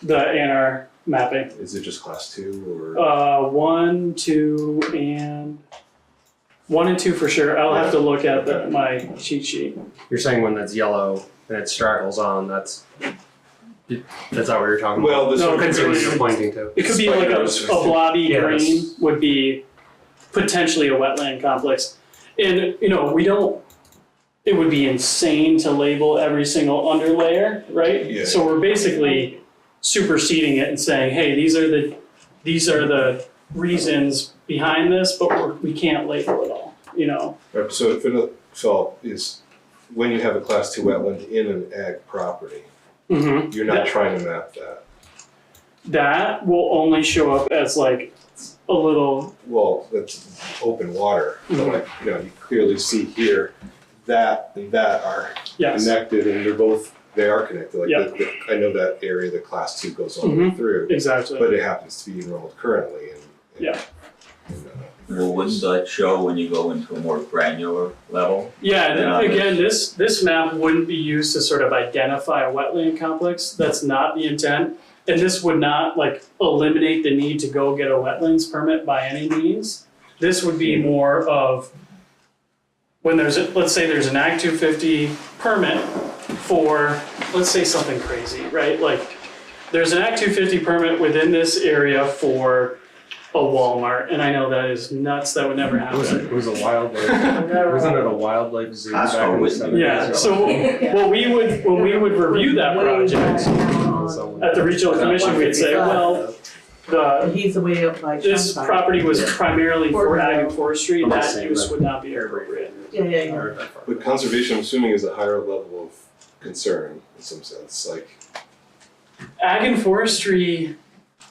The ANR mapping. Is it just class 2 or? 1, 2, and 1 and 2 for sure. I'll have to look at my cheat sheet. You're saying when that's yellow and it straggles on, that's not what you're talking Well, about? this No, one That's what it's- you're pointing to. It could be like a blobby Yeah, green that's- would be potentially a wetland complex. And, it would be insane to label every single underlayer, right? Yeah. So we're basically superseding it and saying, hey, these are the reasons behind this, but we can't label it all, Right, so is when you have a class 2 wetland in an ag property, Mm-hmm. you're not trying to map that. That will only show up as like a little, Well, that's open water, but Mhm. like, you clearly see here, that and that are yes, connected and they are connected. Like Yeah. I know that area, the class 2 goes all the way through, exactly. but it happens to be enrolled currently and. Yeah. Well, wouldn't that show when you go into a more granular level? Yeah, Yeah. again, this map wouldn't be used to sort of identify a wetland complex. That's not the intent. And this would not like eliminate the need to go get a wetlands permit by any means. This would be more of when let's say there's an Act 250 permit for, let's say something crazy, right? Like there's an Act 250 permit within this area for a Walmart, and I know that is nuts, that would never happen. It was a wildlife, wasn't it a wildlife zoo back Costco in the wouldn't 70s? Yeah, so when we would review that project at the regional commission, we'd say, well, He's away up by. this Shunpike. property was primarily for ag and forestry, I'm not that saying use that. would not be appropriate. Yeah. But conservation, I'm assuming, is a higher level of concern in some sense, like. Ag and forestry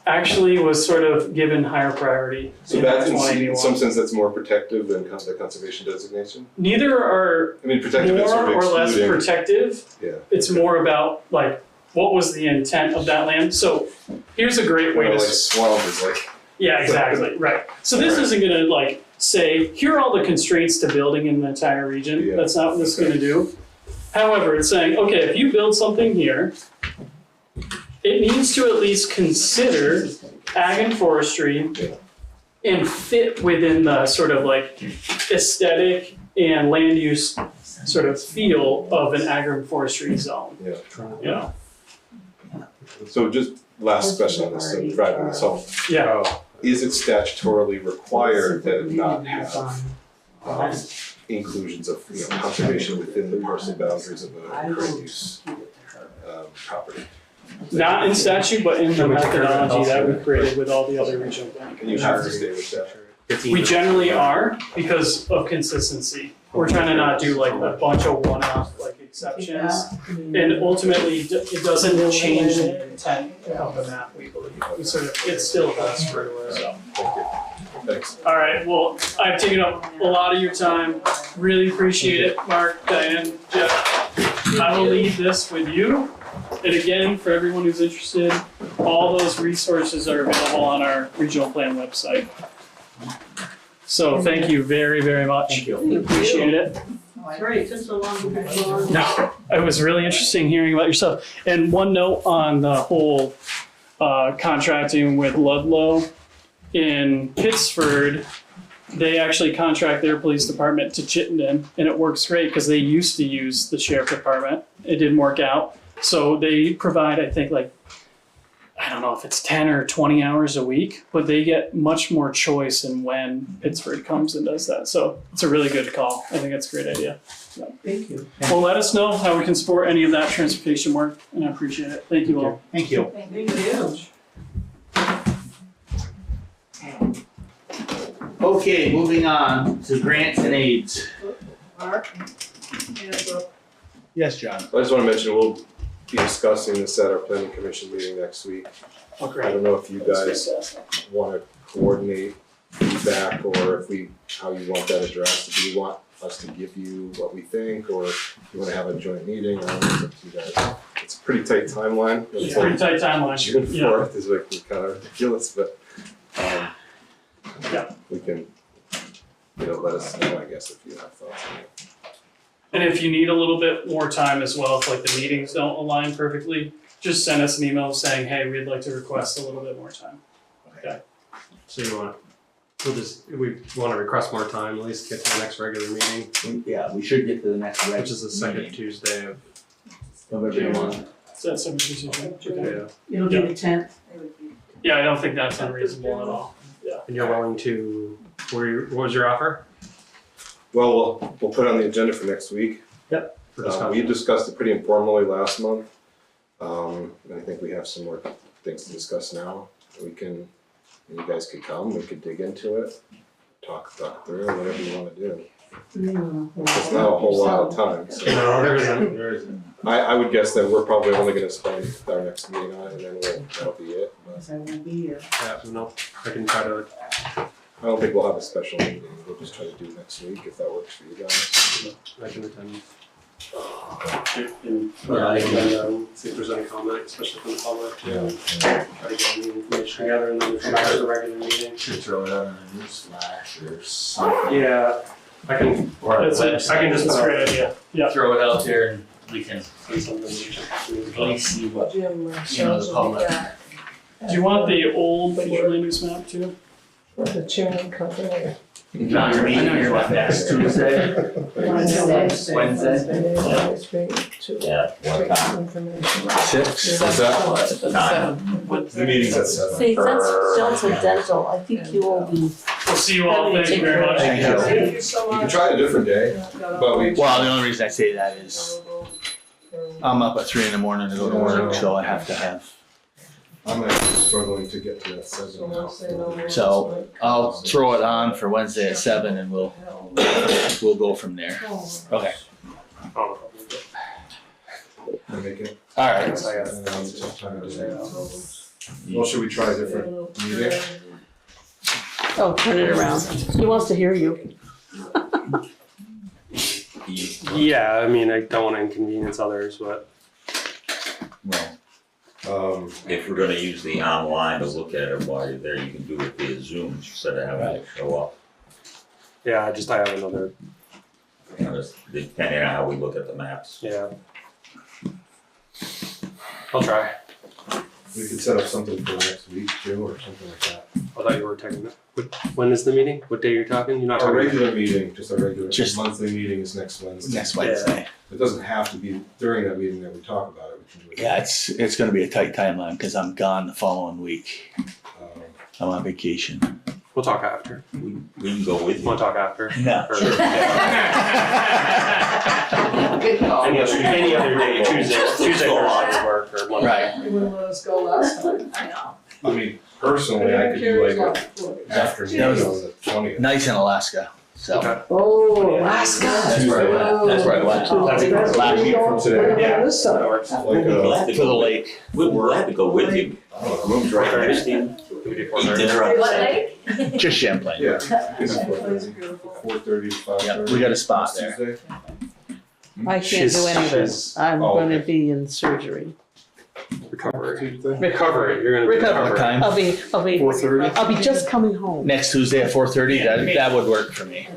actually was sort of given higher priority. So in that's, Act in 181. some sense, that's more protective than the conservation designation? Neither are I mean, protective is sort more of or less excluding. protective. Yeah. It's more about like, what was the intent of that land? So here's a great way Well, to. like swamp is like. Yeah, exactly, right. So this isn't gonna like say, here are all the constraints to building in the entire region. Yeah. That's not what it's gonna do. However, it's saying, okay, if you build something here, it needs to at least consider ag and forestry and fit within the sort of like aesthetic and land use sort of feel of an agroforestry zone. Yeah. You know? So just last question on this, so driving this home. Yeah. Is it statutorily required that it not have inclusions of, conservation within the parcel boundaries of a current use property? Not in statute, but in the methodology that we created with all the other regional planning And you have to commissions. stay with that? We generally are because of consistency. We're trying to not do like a bunch of one-off like exceptions. And ultimately, it doesn't change the intent of the map, we believe. We sort of, it still does for so. Thanks. All right, well, I've taken up a lot of your time. Really appreciate it, Mark, Diane, Jeff. I will leave this with you. And again, for everyone who's interested, all those resources are available on our regional plan website. So thank you very, very much. Thank you. Appreciate it. Great, just a long. No, it was really interesting hearing about yourself. And one note on the whole contracting with Ludlow in Pittsford, they actually contract their police department to Chittenden, and it works great because they used to use the sheriff department. It didn't work out. So they provide, I think, like, I don't know if it's 10 or 20 hours a week, but they get much more choice in when Pittsburgh comes and does that. So it's a really good call. I think that's a great idea. So, Thank you. well, let us know how we can support any of that transportation work, and I appreciate it. Thank you all. Thank you. Thank you. Okay, moving on to grants and aids. Mark, hands up. Yes, John. I just want to mention, we'll be discussing this at our planning commission meeting next week. I don't know if you guys want to coordinate feedback or how you want that addressed. If you want us to give you what we think, or if you want to have a joint meeting, I don't know, it's up to you guys. It's a pretty tight timeline. It's a pretty tight timeline. June Yeah. 4th is like kind of ridiculous, but Yeah. we can, let us know, I guess, if you have thoughts on it. And if you need a little bit more time as well, if like the meetings don't align perfectly, just send us an email saying, hey, we'd like to request a little bit more time. Okay. So we want to request more time, at least get to the next regular meeting, Yeah, we should get to the next which is the second meeting. Tuesday of November 1. So that's some decision. Okay. yeah. It'll be the 10th. Yeah, I don't think that's unreasonable at all. Yeah. And you're willing to, what was your offer? Well, we'll put it on the agenda for next week. Yep. For discussion. We discussed it pretty informally last month. And I think we have some more things to discuss now. You guys could come, we could dig into it, talk through it, whatever you want to do. It's not a whole lot of time, so. No, there isn't. I would guess that we're probably only gonna spend our next meeting on it, and then that'll be it. But I won't be here. Yeah, no, I can try to, I don't think we'll have a special meeting, we'll just try to do it next week if that works for you guys. I can attend. Yeah, I See if there's any comment, especially from the public. Yeah. Try to get any information together and then we come back to the regular meeting. Should throw it out in a news flash or something. Yeah, I can, That's it. I can just That's a great idea. Yeah. Throw it out there and we can say something. at least see what, Jim, the public. Do you want the old future land use map too? The chairman company. John, your meeting, you're what, next Tuesday? Wednesday? Yeah, what time? 6, is that? 9. The meeting's at 7. See, that's Johnson Dental, I think you will be. We'll see you all. Thank you very much. Thank you. Thank you so You much. can try a different day, but we. Well, the only reason I say that is I'm up at 3 in the morning to go to work, so I have to have. I'm actually struggling to get to that 7 now. So I'll throw it on for Wednesday at 7 and we'll go from there. Okay. I make it. All right. Well, should we try a different meeting? Oh, turn it around. He wants to hear you. Yeah, I mean, I don't want to inconvenience others, but Well, if we're gonna use the online to look at it while you're there, you can do it via Zoom instead of having to show up. yeah, I have another, You know, just depending on how we look at the maps. yeah. I'll try. We could set up something for next week, Joe, or something like that. I thought you were taking it. When is the meeting? What day you're talking? You're not Our talking. regular meeting, just our regular Just- monthly meeting is next Wednesday. Next Wednesday. It doesn't have to be during that meeting that we talk about it, we can do it. Yeah, it's gonna be a tight timeline because I'm gone the following week. I'm on vacation. We'll talk after. We can go with you. Want to talk after? No. Or- Good call. Any other day, Tuesday Thursday work or Monday. Right. You wouldn't let us go last time. I know. I mean, personally, I could do like a afternoon on the 20th. Nice in Alaska, so. Okay. Oh, Alaska. That's where I went. That's where I went. That'd be Last week week from today. Yeah, This that side. works. Like We'll be glad to to the go with- lake. We're glad to go with you. Room's right next to you. We do Eat 4:30. dinner outside. Just Champlain. Yeah. 4:30 to 5:30. Yep, we got a spot there. Tuesday. I can't do any of it. I'm Oh, gonna okay. be in surgery. Recovery. Tuesday. Recovery. You're gonna Recover. What time? I'll be 4:30. I'll be just coming home. Next Tuesday at 4:30. That would work for me.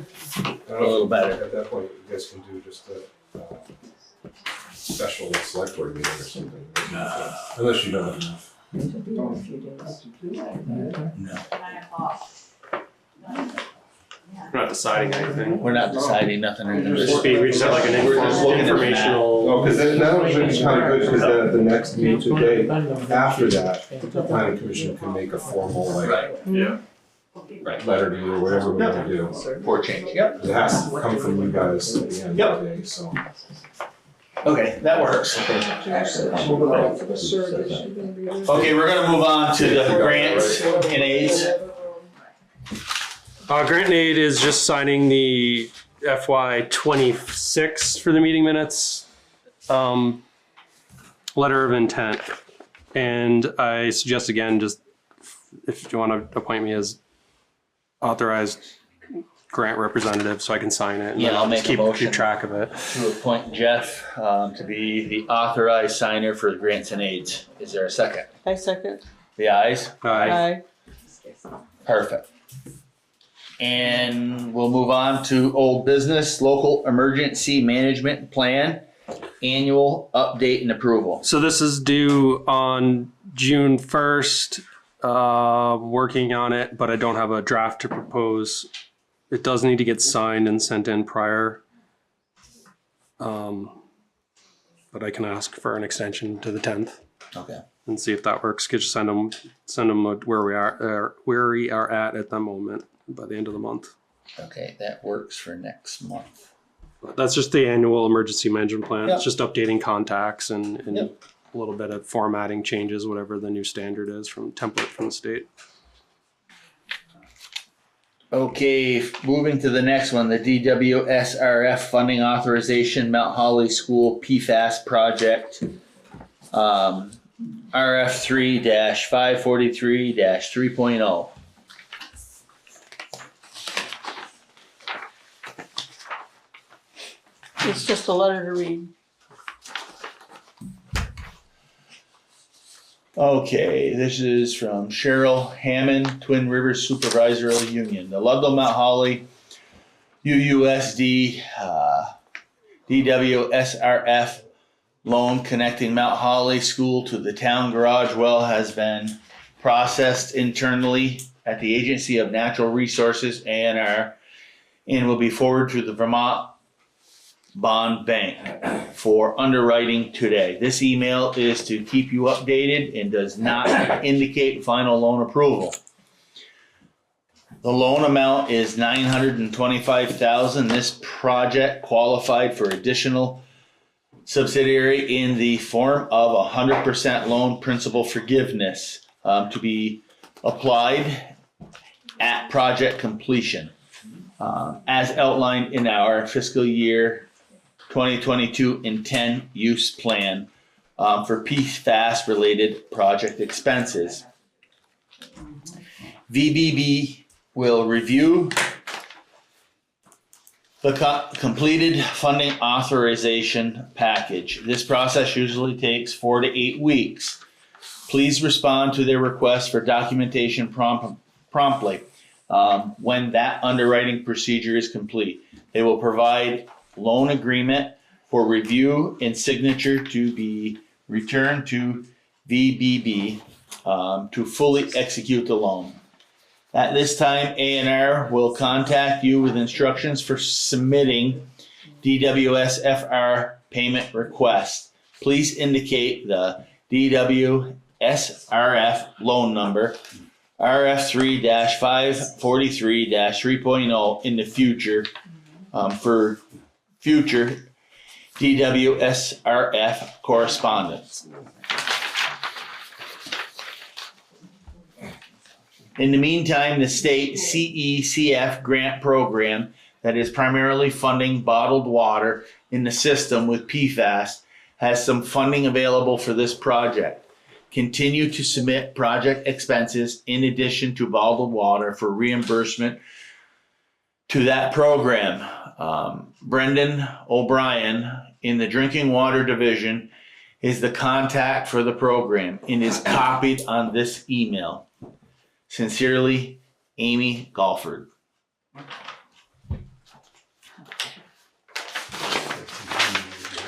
A little better. At that point, you guys can do just a special select board meeting or something. Unless you don't have enough. We're not deciding anything. We're not deciding nothing. We're We just- just have like an We're just looking at the map. informational. Oh, because then that would be kind of good, because then at the next meeting today, after that, the planning commission can make a formal, like, Yeah. letter to you or whatever we need to do. For change. Yep. It has to come from you guys at the end of the day, so. Okay, that works. Moving on for the survey, she's gonna be there. Okay, we're gonna move on to the grants and aids. Grant and Aid is just signing the FY 26 for the meeting minutes. Letter of intent. And I suggest again, just if you want to appoint me as authorized grant representative so I can sign it. And Yeah, then I'll make a keep motion. track of it. To appoint Jeff to be the authorized signer for the grants and aids. Is there a second? I second. The ayes? Aye. Perfect. And we'll move on to old business, local emergency management plan, annual update and approval. So this is due on June 1st. Working on it, but I don't have a draft to propose. It does need to get signed and sent in prior. But I can ask for an extension to the 10th Okay. and see if that works. Could just send them where we are at the moment by the end of the month. Okay, that works for next month. But that's just the annual emergency management plan. Yep. It's just updating contacts and Yep. a little bit of formatting changes, whatever the new standard is from template from the state. Okay, moving to the next one, the DWSRF funding authorization, Mount Holly School PFAS project. RF 3-543-3.0. It's just a letter to read. Okay, this is from Cheryl Hammond, Twin Rivers Supervisory Union. The Ludlow Mount Holly UUSD DWSRF loan connecting Mount Holly School to the town garage well has been processed internally at the Agency of Natural Resources, ANR, and will be forwarded to the Vermont Bond Bank for underwriting today. This email is to keep you updated and does not indicate final loan approval. The loan amount is $925,000. This project qualified for additional subsidiary in the form of 100% loan principal forgiveness to be applied at project completion. As outlined in our fiscal year 2022 intent use plan for PFAS-related project expenses. VBB will review the completed funding authorization package. This process usually takes 4 to 8 weeks. Please respond to their request for documentation promptly when that underwriting procedure is complete. They will provide loan agreement for review and signature to be returned to VBB to fully execute the loan. At this time, A&R will contact you with instructions for submitting DWSFR payment request. Please indicate the DWSRF loan number RF3-543-3.0 in the future for future DWSRF correspondence. In the meantime, the state CECF grant program that is primarily funding bottled water in the system with PFAS has some funding available for this project. Continue to submit project expenses in addition to bottled water for reimbursement to that program. Brendan O'Brien in the Drinking Water Division is the contact for the program and is copied on this email. Sincerely, Amy Golford.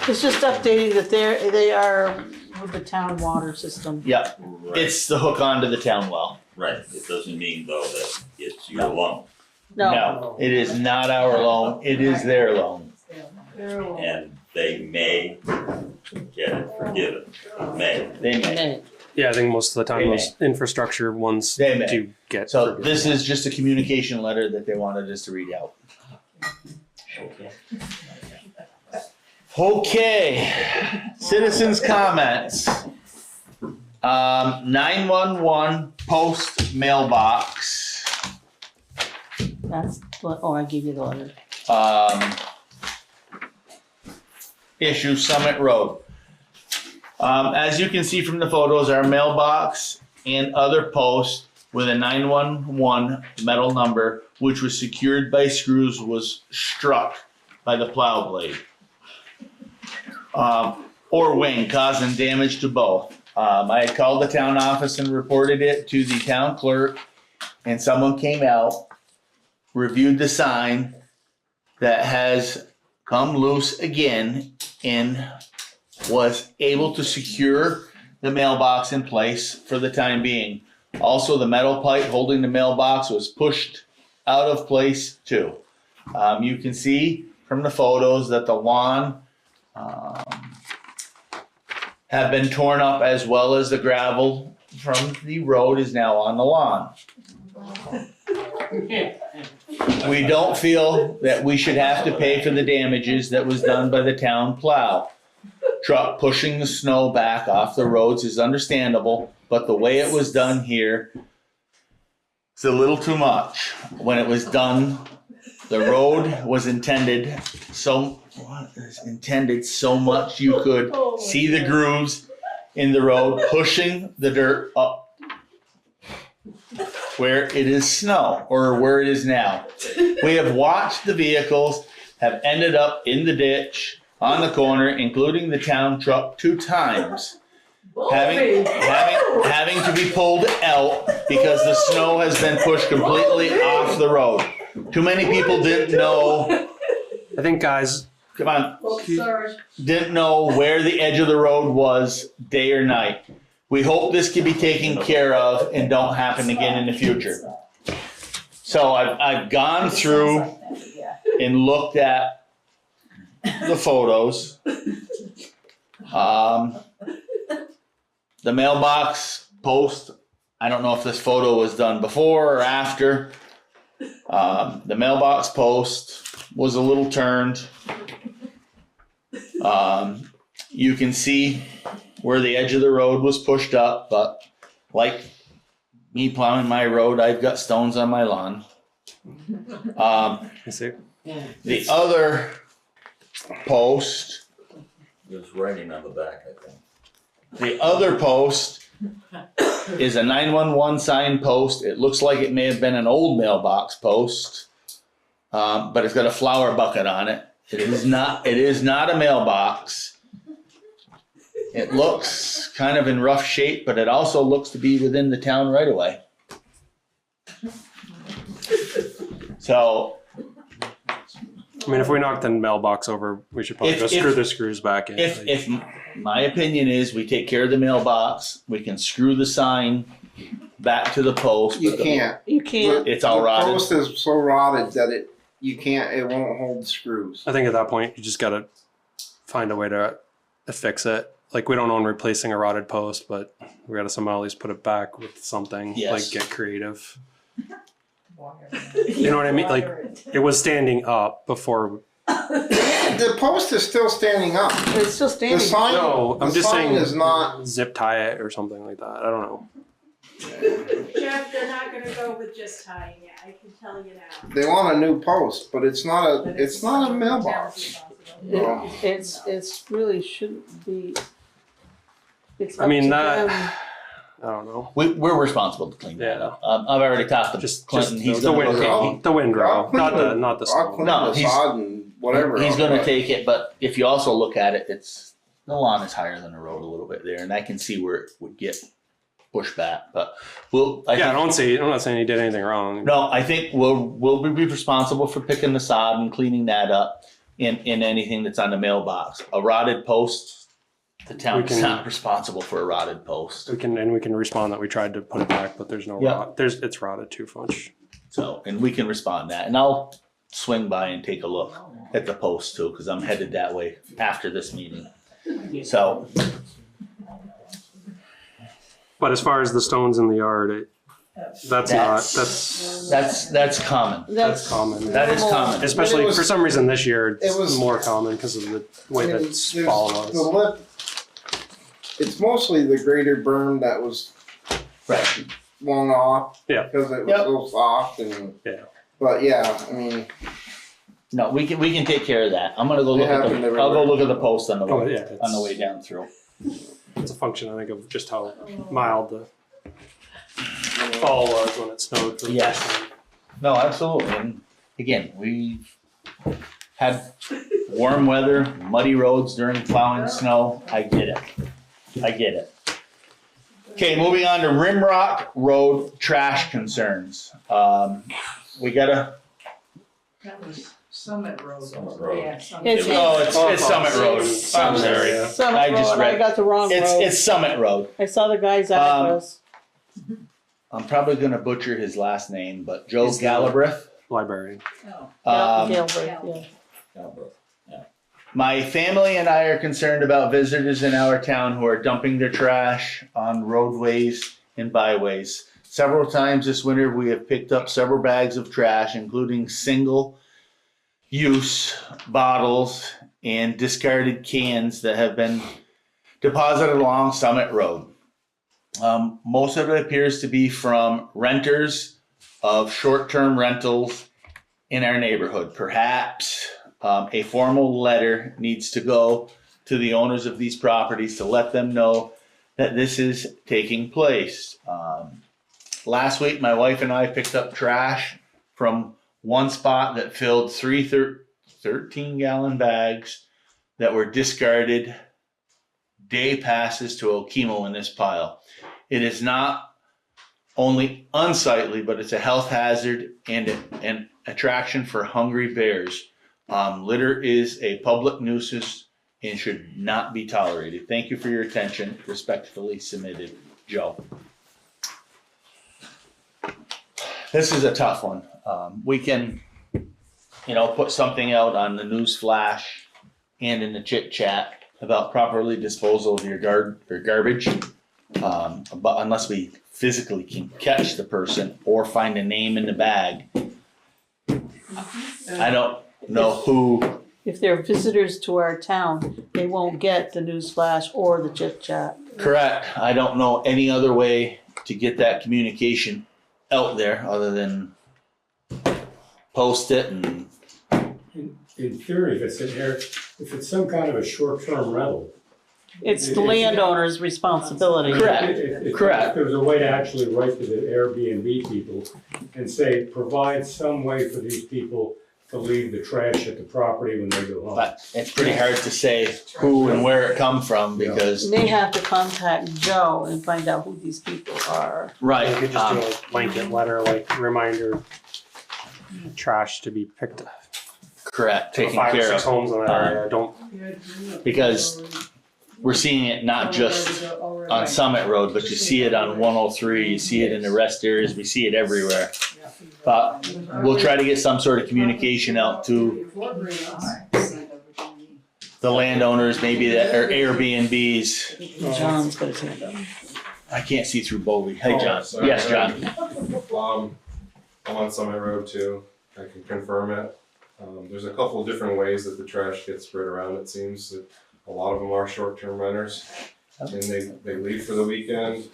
It's just updating that they are with the town water system. Yeah, Right. it's the hook onto the town well. Right, it doesn't mean though that it's your loan, No. It is not our loan, it is their loan. and they may get it forgiven, may. They may. Yeah, I think most of the time They those infrastructure ones They may. do get. So forgiven. this is just a communication letter that they wanted us to read out. Okay. Okay, citizens' comments. 911 post mailbox. That's what, oh, I gave you the letter. Issue Summit Road. As you can see from the photos, our mailbox and other posts with a 911 metal number, which was secured by screws, was struck by the plow blade. Or wing, causing damage to both. I had called the town office and reported it to the town clerk, and someone came out, reviewed the sign that has come loose again, and was able to secure the mailbox in place for the time being. Also, the metal pipe holding the mailbox was pushed out of place too. You can see from the photos that the lawn have been torn up, as well as the gravel from the road is now on the lawn. We don't feel that we should have to pay for the damages that was done by the town plow. Truck pushing the snow back off the roads is understandable, but the way it was done here is a little too much. When it was done, the road was intended so much you could see the grooves in the road pushing the dirt up where it is snow, or where it is now. We have watched the vehicles have ended up in the ditch on the corner, including the town truck 2 times, having to be pulled out because the snow has been pushed completely off the road. Too many people didn't know. I think, guys, come on, Sorry. didn't know where the edge of the road was day or night. We hope this can be taken care of and don't happen again in the future. So I've gone through and looked at the photos. The mailbox post, I don't know if this photo was done before or after. The mailbox post was a little turned. You can see where the edge of the road was pushed up, but like me plowing my road, I've got stones on my lawn. The other post. There's writing on the back, I think. The other post is a 911 sign post. It looks like it may have been an old mailbox post, but it's got a flower bucket on it. It is not a mailbox. It looks kind of in rough shape, but it also looks to be within the town right away. So, I mean, if we knock the mailbox over, we should probably just screw the screws back in. if my opinion is we take care of the mailbox, we can screw the sign back to the post. You can't. You can't. It's all rotted. The post is so rotted that it won't hold the screws. I think at that point, you just gotta find a way to fix it. Like, we don't own replacing a rotted post, but we gotta somehow at least put it back with something, Yes. like get creative. You know what I mean? Like, it was standing up before. The post is still standing up. It's still standing. The sign, No, I'm the just sign saying is not. zip tie it or something like that. I don't know. Jeff, they're not gonna go with just tying it, I can tell you now. They want a new post, but it's not a mailbox. No. It's really shouldn't be. It's I mean, up to that, them. I don't know. We're responsible to clean that up. I've already talked to Just Clinton. He's the gonna windrow. take The windrow, not the I'll stone. clean No, the he's- sod and whatever. He's up, gonna but take it, but if you also look at it, the lawn is higher than the road a little bit there, and I can see where it would get pushed back. But I'm I'm not saying he did anything wrong. No, I think we'll be responsible for picking the sod and cleaning that up in anything that's on the mailbox. A rotted post, the town is not responsible for a rotted post. We can respond that we tried to put it back, but there's no Yeah. rot. It's rotted too much. So, and we can respond that, and I'll swing by and take a look at the post too, because I'm headed that way after this meeting. So, But as far as the stones in the yard, that's common. That's common. That is common. Especially for some reason this year, it was more common because of the way that fall was. The lip. It's mostly the greater berm that was flung off. Yeah. Because it was so soft and. Yeah. But yeah, I mean. No, we can take care of that. I'm gonna go look at I'll go look at the post on the way on the way down through. It's a function, I think, of just how mild the fall was when it snowed. For the first time. No, absolutely. And again, we've had warm weather, muddy roads during plowing snow. I get it. Okay, moving on to Rimrock Road trash concerns. We gotta. That was Summit Road. Yeah, It's Summit Road. I'm sorry. Summit I just Road. read. I got the wrong road. It's Summit Road. I saw the guy's address. I'm probably gonna butcher his last name, but Joe Galbraith. Librarian. Galbraith, yeah. My family and I are concerned about visitors in our town who are dumping their trash on roadways and byways. Several times this winter, we have picked up several bags of trash, including single-use bottles and discarded cans that have been deposited along Summit Road. Most of it appears to be from renters of short-term rentals in our neighborhood. Perhaps a formal letter needs to go to the owners of these properties to let them know that this is taking place. Last week, my wife and I picked up trash from one spot that filled 3 13-gallon bags that were discarded day passes to Okemo in this pile. It is not only unsightly, but it's a health hazard and an attraction for hungry bears. Litter is a public nuisance and should not be tolerated. Thank you for your attention. Respectfully submitted, Joe. This is a tough one. We can, put something out on the news flash and in the chit chat about properly disposal of your garbage. But unless we physically can catch the person or find a name in the bag, I don't know who. If they're visitors to our town, they won't get the news flash or the chit chat. Correct. I don't know any other way to get that communication out there other than post it and. In theory, if it's in here, if it's some kind of a short-term rental, It's the landowner's responsibility. Correct. If there was a way to actually write to the Airbnb people and say, provide some way for these people to leave the trash at the property when they go home. But it's pretty hard to say who and where it come from because. They have to contact Joe and find out who these people are. Right. You could just do a blanket letter, like reminder, trash to be picked up. Correct, taken 5 or care 6 of. homes in that area, don't. Because we're seeing it not just on Summit Road, but you see it on 103, you see it in the rest areas, we see it everywhere. But we'll try to get some sort of communication out to the landowners, maybe that are Airbnbs. John's got his hand up. I can't see through Bowley. Hey, John. Sorry. Yes, John. I'm on Summit Road too. I can confirm it. There's a couple of different ways that the trash gets spread around. It seems that a lot of them are short-term renters, and they leave for the weekend,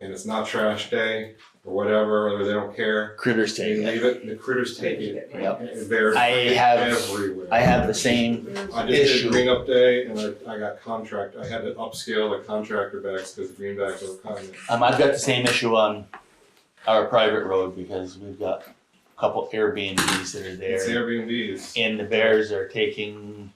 and it's not trash day or whatever, or they don't care. Critters take They it. leave it, and the critters take it. Yep. And bears I have everywhere. I have the same I just issue. did green up day, and I got I had to upscale the contractor bags because the green bags were kind of. I've got the same issue on our private road because we've got a couple Airbnbs that are It's there. Airbnbs. And the bears are taking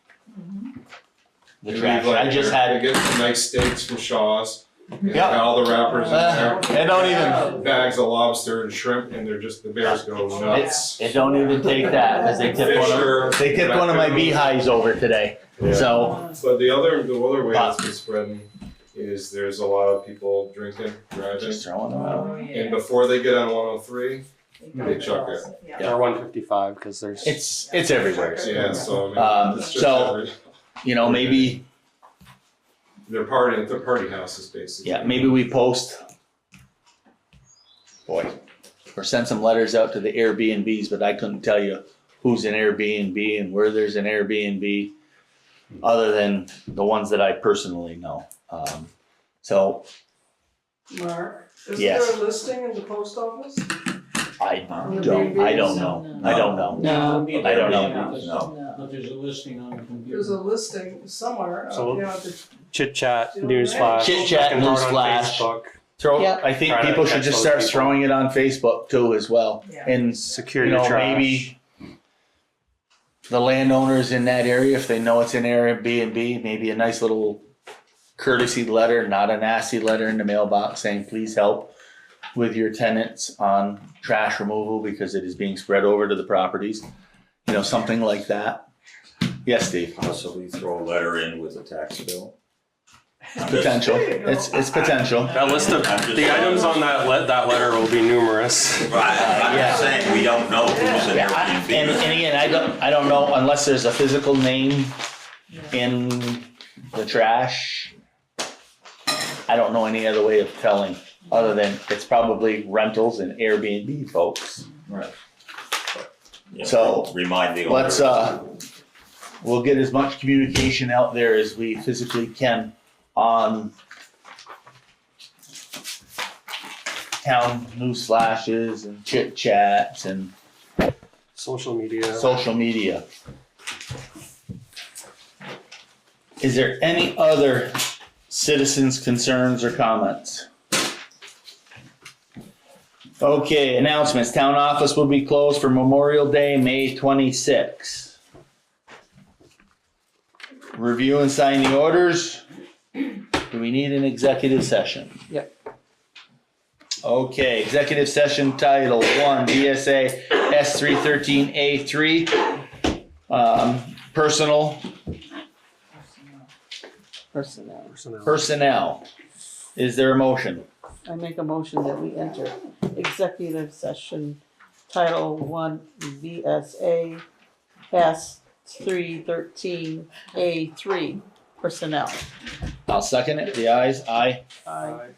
the They trash. leave, like, I just they had, get some nice steaks from Shaw's. And Yeah. got all the wrappers in there. They don't even- Bags of lobster and shrimp, and they're just, the bears go nuts. it don't even take that because they tipped one of my beehives over today. Yeah. So, But the other way that's been spreading is there's a lot of people drinking, driving, just throwing them out. and before they get on 103, they chuck it. Or 155, because there's. It's everywhere. Yeah, so I mean, it's just So, you know, maybe, they're party houses basically. yeah, maybe we post, or send some letters out to the Airbnbs, but I couldn't tell you who's an Airbnb and where there's an Airbnb, other than the ones that I personally know. So, Mark, is Yes. there a listing in the post office? I don't know. I don't know. No. I don't know. But there's a listing on the computer. There's a listing somewhere, So- you know, the Chit chat, newsflash. Chit chat, I can throw it on newsflash. Facebook. Yep. I think Try to people should catch just those start people. throwing it on Facebook too as well. Yeah. And, Secure you your know, trash. maybe the landowners in that area, if they know it's an Airbnb, maybe a nice little courtesy letter, not a nasty letter in the mailbox saying, please help with your tenants on trash removal because it is being spread over to the properties. You know, something like that. Yes, Steve. Possibly throw a letter in with a tax bill. Potential. It's potential. That list of, I'm just the items on that letter will be numerous. Right, I'm Yeah. just saying, we don't know who's an Yeah, Airbnb. and again, I don't know unless there's a physical name in the trash. I don't know any other way of telling, other than it's probably rentals and Airbnb folks. Right. Yeah, So, remind the let's, owner. we'll get as much communication out there as we physically can on town news flashes and chit chats and Social media. social media. Is there any other citizens' concerns or comments? Okay, announcements. Town office will be closed for Memorial Day, May 26th. Review and sign the orders. Do we need an executive session? Yep. Okay, executive session title 1, DSA S313A3. Personal personnel. Is there a motion? I make a motion that we enter executive session, Title 1, VSA S313A3, personnel. I'll second it. The ayes, aye. Aye.